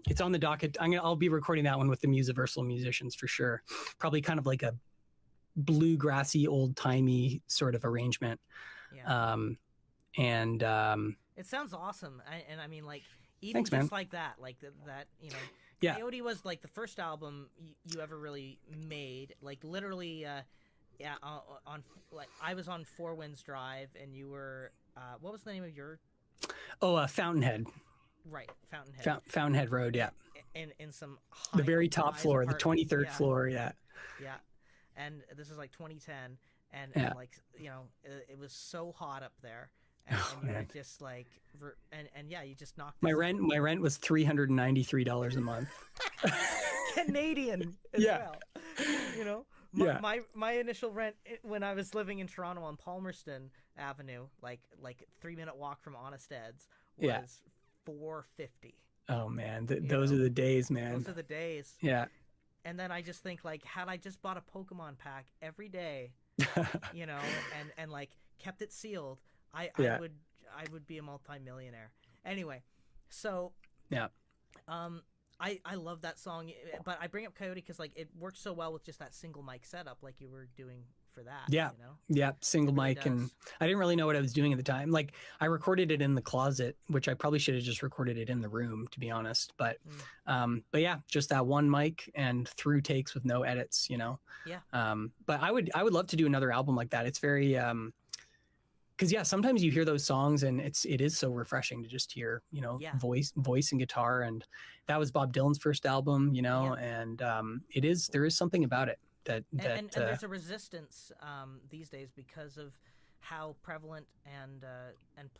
it's on the docket. I'll be recording that one with the Musiversal musicians for sure. Probably kind of like a bluegrassy, old-timey sort of arrangement. Yeah. It sounds awesome. I mean, like, even thanks, just man. like that, like that, you know. Yeah. Coyote was like the first album you ever really made. Like literally, on like I was on Four Winds Drive, and you were what was the name of your? Oh, Fountainhead. Right, Fountainhead. Fountainhead Road, yeah. In some the very top floor, the apartment. 23rd floor, yeah. Yeah, and this is like 2010, and like you know, it was so hot up there, and you were just like, and yeah, you just knocked. My rent was $393 a month. Canadian as well, you know. Yeah. My initial rent when I was living in Toronto on Palmerston Avenue, like 3-minute walk from Honest Ed's, was $4.50. Oh man, those are the days, man. Those are the days. Yeah. And then I just think, like, had I just bought a Pokemon pack every day, you know, and like kept it sealed, I would be a multi-millionaire. Anyway, so yeah. I love that song, but I bring up Coyote because like it works so well with just that single mic setup, like you were doing for that. Yeah, you know? Yeah, single really mic, does. and I didn't really know what I was doing at the time. Like I recorded it in the closet, which I probably should have just recorded it in the room, to be honest. But yeah, just that one mic and through takes with no edits, you know. Yeah. But I would love to do another album like that. It's very because sometimes you hear those songs and it is so refreshing to just hear, you know, voice and guitar. And that was Bob Dylan's first album, you know, and there is something about it that and there's a resistance these days because of how prevalent and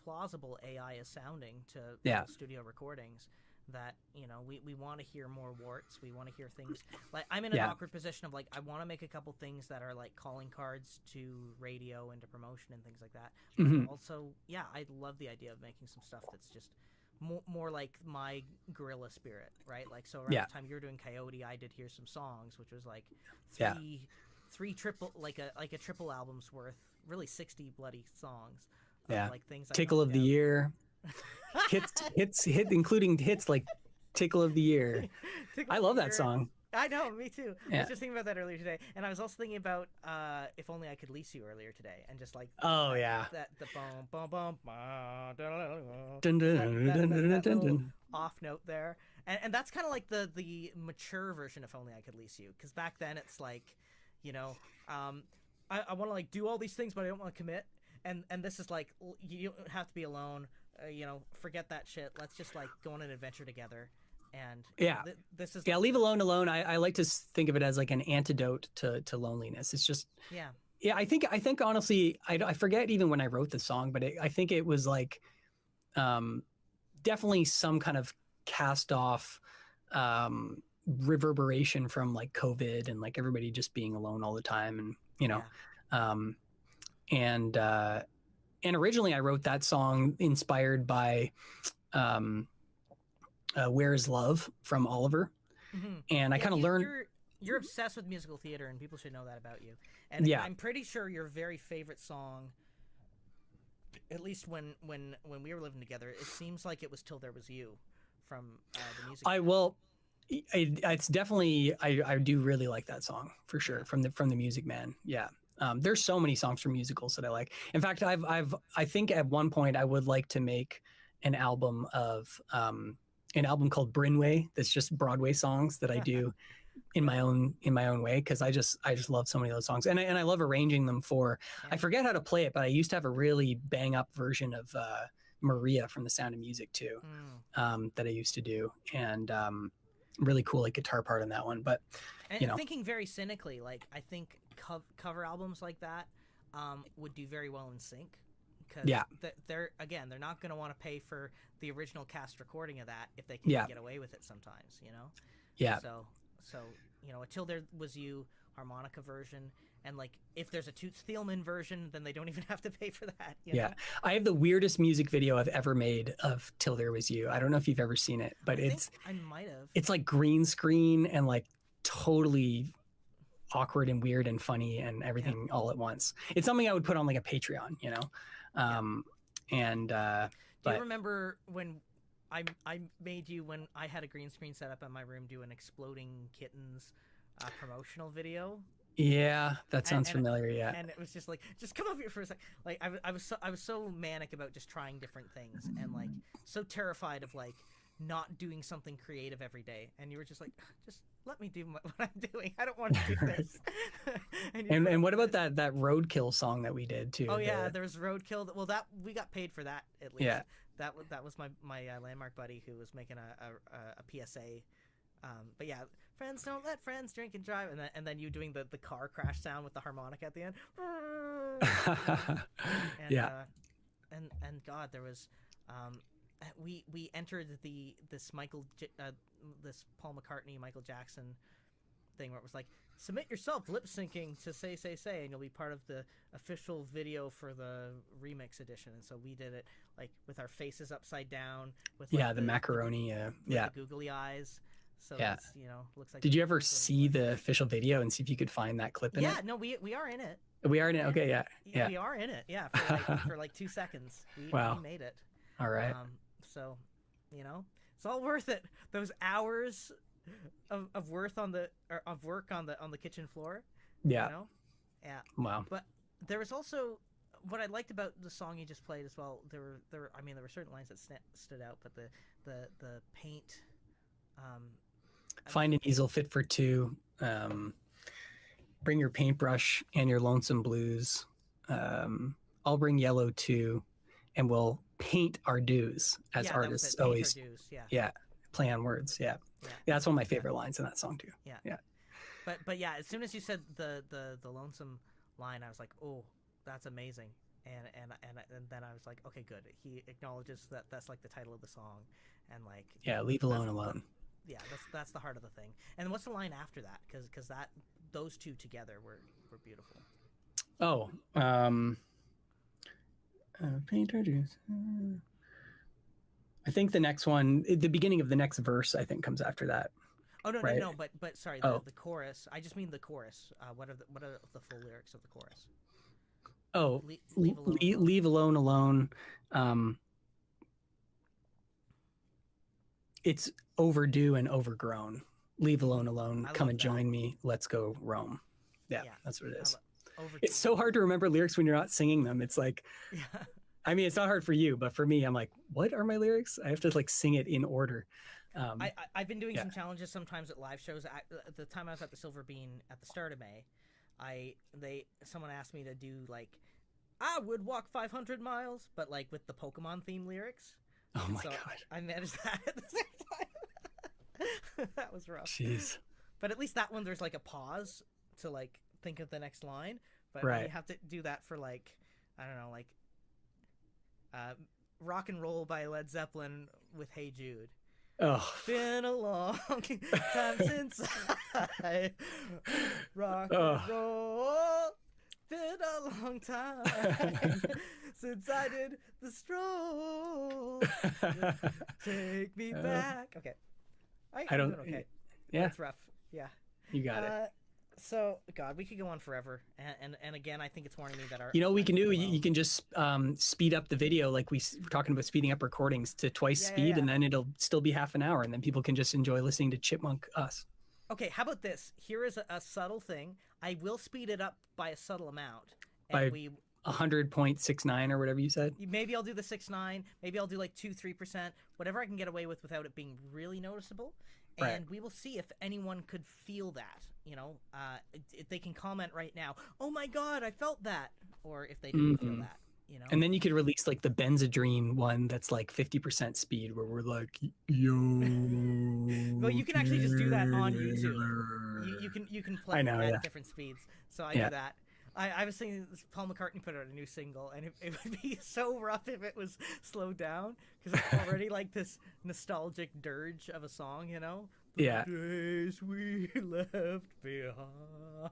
plausible AI is sounding to studio recordings. That, you know, we want to hear more warts. We want to hear things like I'm in an awkward position of like I want to make a couple things that are like calling cards to radio and to promotion and things like that. But also, I love the idea of making some stuff that's just more like my guerrilla spirit, right? Like so around the time you're doing Coyote, I did hear some songs, which was like three triple like a triple album's worth, really 60 bloody songs. Of, like things Tickle of the Year. hits including hits like Tickle of the Year. I love that song. I know, me too. I Yeah. was just thinking about that earlier today, and I was also thinking about "If Only I Could Lease You" earlier today, and just like Oh yeah. that the boom boom boom Dun, dun, dun, dun, that dun, little dun. off note there, and that's kind of like the mature version of "If Only I Could Lease You," because back then it's like, you know, I want to like do all these things, but I don't want to commit, and this is like you don't have to be alone, you know, forget that shit. Let's just like go on an adventure together. And Yeah. this is Yeah, leave alone alone. I like to think of it as like an antidote to loneliness. It's just yeah. yeah. I think honestly, I forget even when I wrote the song, but I think it was like definitely some kind of cast off reverberation from like COVID and like everybody just being alone all the time, and you know, and originally I wrote that song inspired by Where's Love from Oliver. And I kind of learned you're obsessed with musical theater, and people should know that about you. And yeah. I'm pretty sure your very favorite song, at least when we were living together, it seems like it was "Till There Was You" from the music. It's definitely I do really like that song for sure, from the Music Man. Yeah. There's so many songs from musicals that I like. In fact, I think at one point I would like to make an album called Brynway that's just Broadway songs that I do in my own way, because I just love so many of those songs, and I love arranging them for. Yeah. I forget how to play it, but I used to have a really bang up version of Maria from The Sound of Music too, that I used to do, and really cool like guitar part on that one. But and thinking very cynically, like I think cover albums like that would do very well in sync. Because they're not going to want to pay for the original cast recording of that if they can get away with it sometimes, you know? Yeah. So you know, Until There Was You harmonica version, and like if there's a Toots Thielman version, then they don't even have to pay for that. You know? I have the weirdest music video I've ever made of Till There Was You. I don't know if you've ever seen it, but I might have. It's like green screen and like totally awkward and weird and funny and everything all at once. It's something I would put on like a Patreon, you know? Do you remember when I made you, when I had a green screen set up in my room, do an Exploding Kittens promotional video? Yeah, that sounds familiar. Yeah, and it was just like, just come up here for a sec. Like I was so manic about just trying different things, and like so terrified of like not doing something creative every day. And you were just like, just let me do what I'm doing. I don't want to do this. and what about that Roadkill song that we did too? Oh yeah, there was Roadkill. Well, that we got paid for that at least. Yeah. That was my landmark buddy who was making a PSA. But yeah, friends don't let friends drink and drive, and then you doing the car crash sound with the harmonica at the end. And God, there was we entered this Paul McCartney, Michael Jackson thing where it was like, submit yourself lip syncing to say, and you'll be part of the official video for the remix edition. And so we did it like with our faces upside down, with like, the macaroni, the googly eyes. So it's, looks like. Did you ever see the official video and see if you could find that clip in it? Yeah, no, we are in it. We are in it. Okay, yeah. We are in it. Yeah, for like 2 seconds. We made it. All right. So, it's all worth it. Those hours of work on the kitchen floor. Yeah. Yeah. Wow. But there was also what I liked about the song you just played as well. There were certain lines that stood out, but the paint. Find an easel fit for two. Bring your paintbrush and your lonesome blues. I'll bring yellow too, and we'll paint our dues, as artists always. Yeah, play on words. Yeah, that's one of my favorite lines in that song too. Yeah. But yeah, as soon as you said the lonesome line, I was like, oh, that's amazing. And then I was like, okay, good. He acknowledges that that's like the title of the song, and like leave alone. That's the heart of the thing. And what's the line after that? Because those two together were beautiful. Oh, paint our dues. I think the next one, the beginning of the next verse, I think comes after that. Oh no, but sorry, the chorus. I just mean the chorus. What are the full lyrics of the chorus? Oh, leave alone. It's overdue and overgrown. Leave alone alone. I Come love and that. join me. Let's go roam. Yeah, Yeah, that's what it is. Over. It's so hard to remember lyrics when you're not singing them. It's like, Yeah. I mean, it's not hard for you, but for me, I'm like, what are my lyrics? I have to like sing it in order. I've been doing yeah. some challenges sometimes at live shows. At the time I was at the Silver Bean at the start of May, someone asked me to do like, I would walk 500 miles, but like with the Pokemon theme lyrics. Oh my So God. I managed that at the same time. That was rough. Jeez. But at least that one, there's like a pause to like think of the next line. But Right. when you have to do that for like, I don't know, like Rock and Roll by Led Zeppelin with Hey Jude. Oh. Been a long time since I rock Oh. and roll. Been a long time since I did the stroll. Take me back. Okay. I don't. Okay. Yeah, That's rough. Yeah. you got it. So, God, we could go on forever, and again, I think it's warning me that our. You know what we can do? Well, You can just speed up the video, like we're talking about speeding up recordings to twice speed, yeah. and then it'll still be half an hour, and then people can just enjoy listening to Chipmunk us. Okay, how about this? Here is a subtle thing. I will speed it up by a subtle amount, By and we 100.69 or whatever you said. maybe I'll do the 6.9. Maybe I'll do like 2-3%, whatever I can get away with without it being really noticeable. And Right. we will see if anyone could feel that. You know, if they can comment right now. Oh my God, I felt that. Or if they didn't feel that. You know. And then you could release like the Benzedrine one that's like 50% speed, where we're like, yo. Well, you can actually just do that on YouTube. You can play I know, at yeah. different speeds. So I Yeah. do that. I was thinking Paul McCartney put out a new single, and it would be so rough if it was slowed down, because it's already like this nostalgic dirge of a song, you know? The Yeah. days we left behind.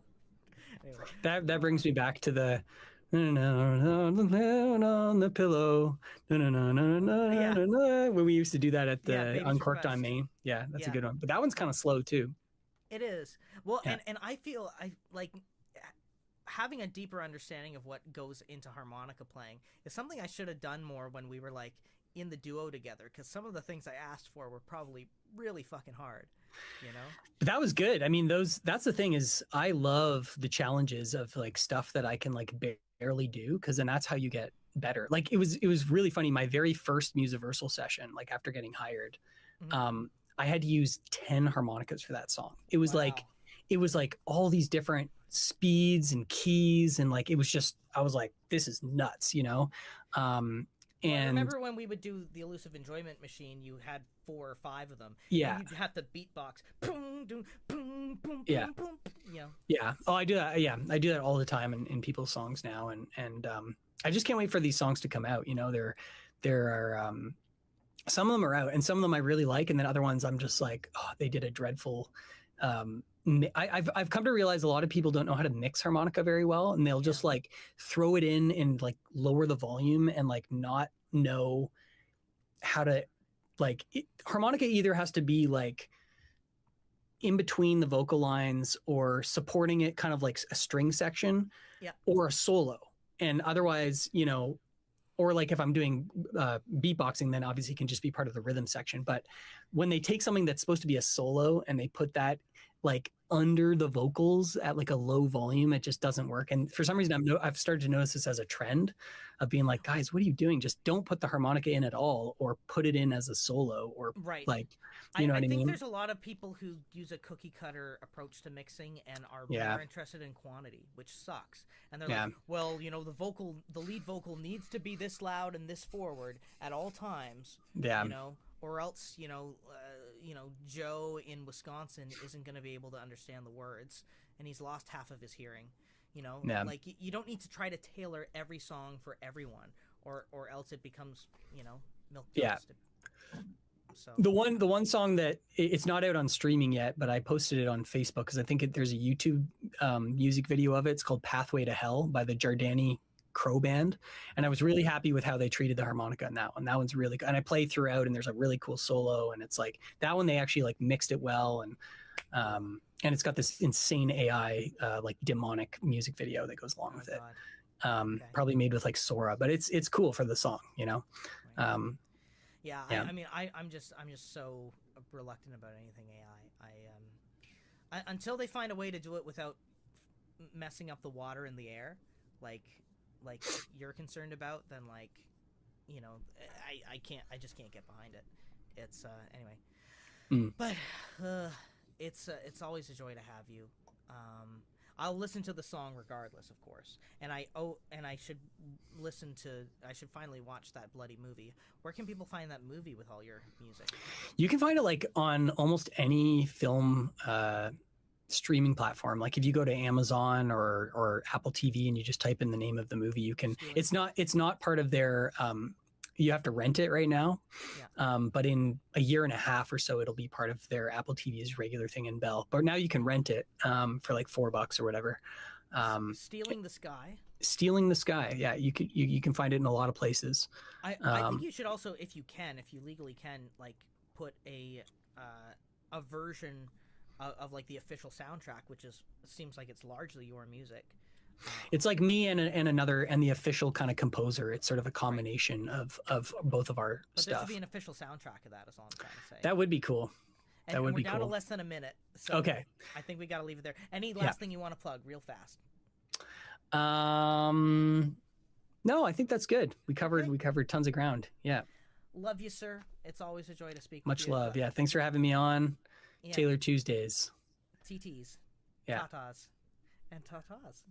Anyway. That brings me back to the on the pillow. When we used to do that at the Babies Uncorked Request. on Main. Yeah, that's a Yeah. good one. But that one's kind of slow too. It is. Well, Yeah. and I feel I like having a deeper understanding of what goes into harmonica playing is something I should have done more when we were like in the duo together, because some of the things I asked for were probably really fucking hard, you know? But that was good. I mean, that's the thing is I love the challenges of like stuff that I can like barely do, because then that's how you get better. Like it was really funny. My very first Musiversal session, like after getting hired, I had to use 10 harmonicas for that song. It was Wow. like all these different speeds and keys, and like it was just, I was like, this is nuts, you know? Well, I And remember when we would do the Elusive Enjoyment Machine, you had 4 or 5 of them. Yeah. And you'd have to beatbox. Boom, boom, boom, boom, Yeah. boom, you know. yeah. Oh, I do that. Yeah. I do that all the time in people's songs now. And I just can't wait for these songs to come out. You know, there are, some of them are out and some of them I really like. And then other ones I'm just like, oh, they did a dreadful, I've come to realize a lot of people don't know how to mix harmonica very well, and they'll just like throw it in and like lower the volume and like not know how to harmonica either has to be like in between the vocal lines or supporting it, kind of like a string section, or a solo. And otherwise, you know, or like if I'm doing beatboxing, then obviously it can just be part of the rhythm section. But when they take something that's supposed to be a solo and they put that like under the vocals at like a low volume, it just doesn't work. And for some reason, I've started to notice this as a trend of being like, guys, what are you doing? Just don't put the harmonica in at all, or put it in as a solo, or like, you know what I mean? I think there's a lot of people who use a cookie cutter approach to mixing and are more interested in quantity, which sucks. And they're like, well, you know, the lead vocal needs to be this loud and this forward at all times. Yeah. You know, or else, you know, Joe in Wisconsin isn't going to be able to understand the words, and he's lost half of his hearing. You know, like you don't need to try to tailor every song for everyone, or else it becomes, you know, milk toast. So the one song that it's not out on streaming yet, but I posted it on Facebook because I think there's a YouTube music video of it. It's called "Pathway to Hell" by the Jardani Crow Band, and I was really happy with how they treated the harmonica in that one. That one's really good, and I played throughout, and there's a really cool solo, and it's like that one they actually like mixed it well, and it's got this insane AI like demonic music video that goes along with it. Probably made with like Sora, but it's cool for the song, you know. I mean, I'm just so reluctant about anything AI. until they find a way to do it without messing up the water in the air, like you're concerned about, then like, you know, I just can't get behind it. It's anyway, but it's always a joy to have you. I'll listen to the song regardless, of course, and I should finally watch that bloody movie. Where can people find that movie with all your music? You can find it like on almost any film streaming platform. Like if you go to Amazon or Apple TV and you just type in the name of the movie, you can. It's not part of their. You have to rent it right now, but in a year and a half or so, it'll be part of their Apple TV's regular thing in Bell. But now you can rent it for like $4 or whatever. Stealing the Sky. Stealing the Sky. Yeah, you can find it in a lot of places. I think you should also, if you legally can, like put a version of like the official soundtrack, which seems like it's largely your music. It's like me and the official kind of composer. It's sort of a combination of both of our but stuff. There should be an official soundtrack of that, is all I'm trying to say. That would be cool. And we're down to less than a minute. So okay. I think we got to leave it there. Any last thing you want to plug real fast? No, I think that's good. We covered tons of ground. Yeah. Love you, sir. It's always a joy to speak Much with you. Much love. Yeah. Thanks for having me on. Yeah. Taylor Tuesdays. TTs. Yeah. Tatas. And tatas.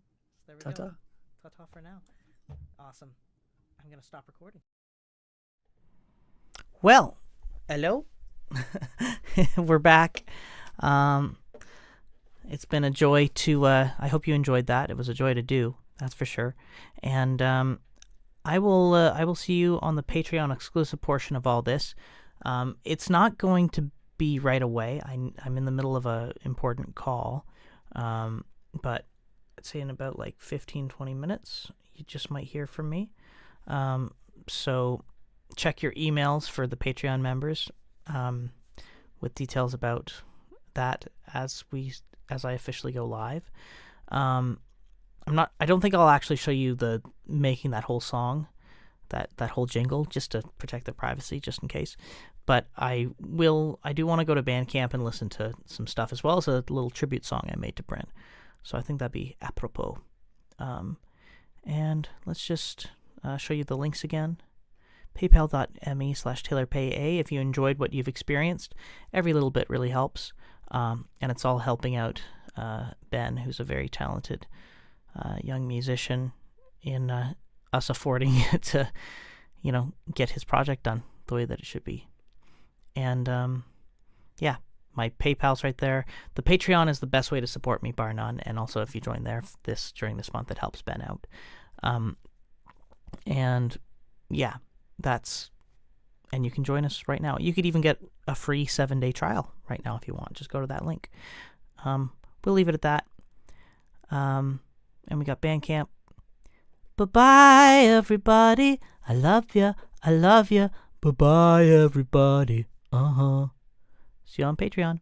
There we Ta-ta. go. Ta-ta for now. Awesome. I'm going to stop recording. Well, hello. We're back. It's been a joy to, I hope you enjoyed that. It was a joy to do, that's for sure. And I will see you on the Patreon exclusive portion of all this. It's not going to be right away. I'm in the middle of a important call. But I'd say in about like 15-20 minutes you just might hear from me, so check your emails for the Patreon members with details about that as I officially go live. I don't think I'll actually show you the making that whole song, that whole jingle, just to protect their privacy, just in case. But I do want to go to Bandcamp and listen to some stuff, as well as a little tribute song I made to Bryn. So I think that'd be apropos. And let's just show you the links again. PayPal.me/TaylorPayA if you enjoyed what you've experienced. Every little bit really helps. And it's all helping out Ben, who's a very talented young musician, in us affording to, get his project done the way that it should be. And yeah. My PayPal's right there. The Patreon is the best way to support me, bar none. And also, if you join there during this month, it helps Ben out. And yeah, and you can join us right now. You could even get a free 7-day trial right now if you want. Just go to that link. We'll leave it at that. And we got Bandcamp. Bye-bye, everybody. I love ya. I love ya. Bye-bye, everybody. See you on Patreon.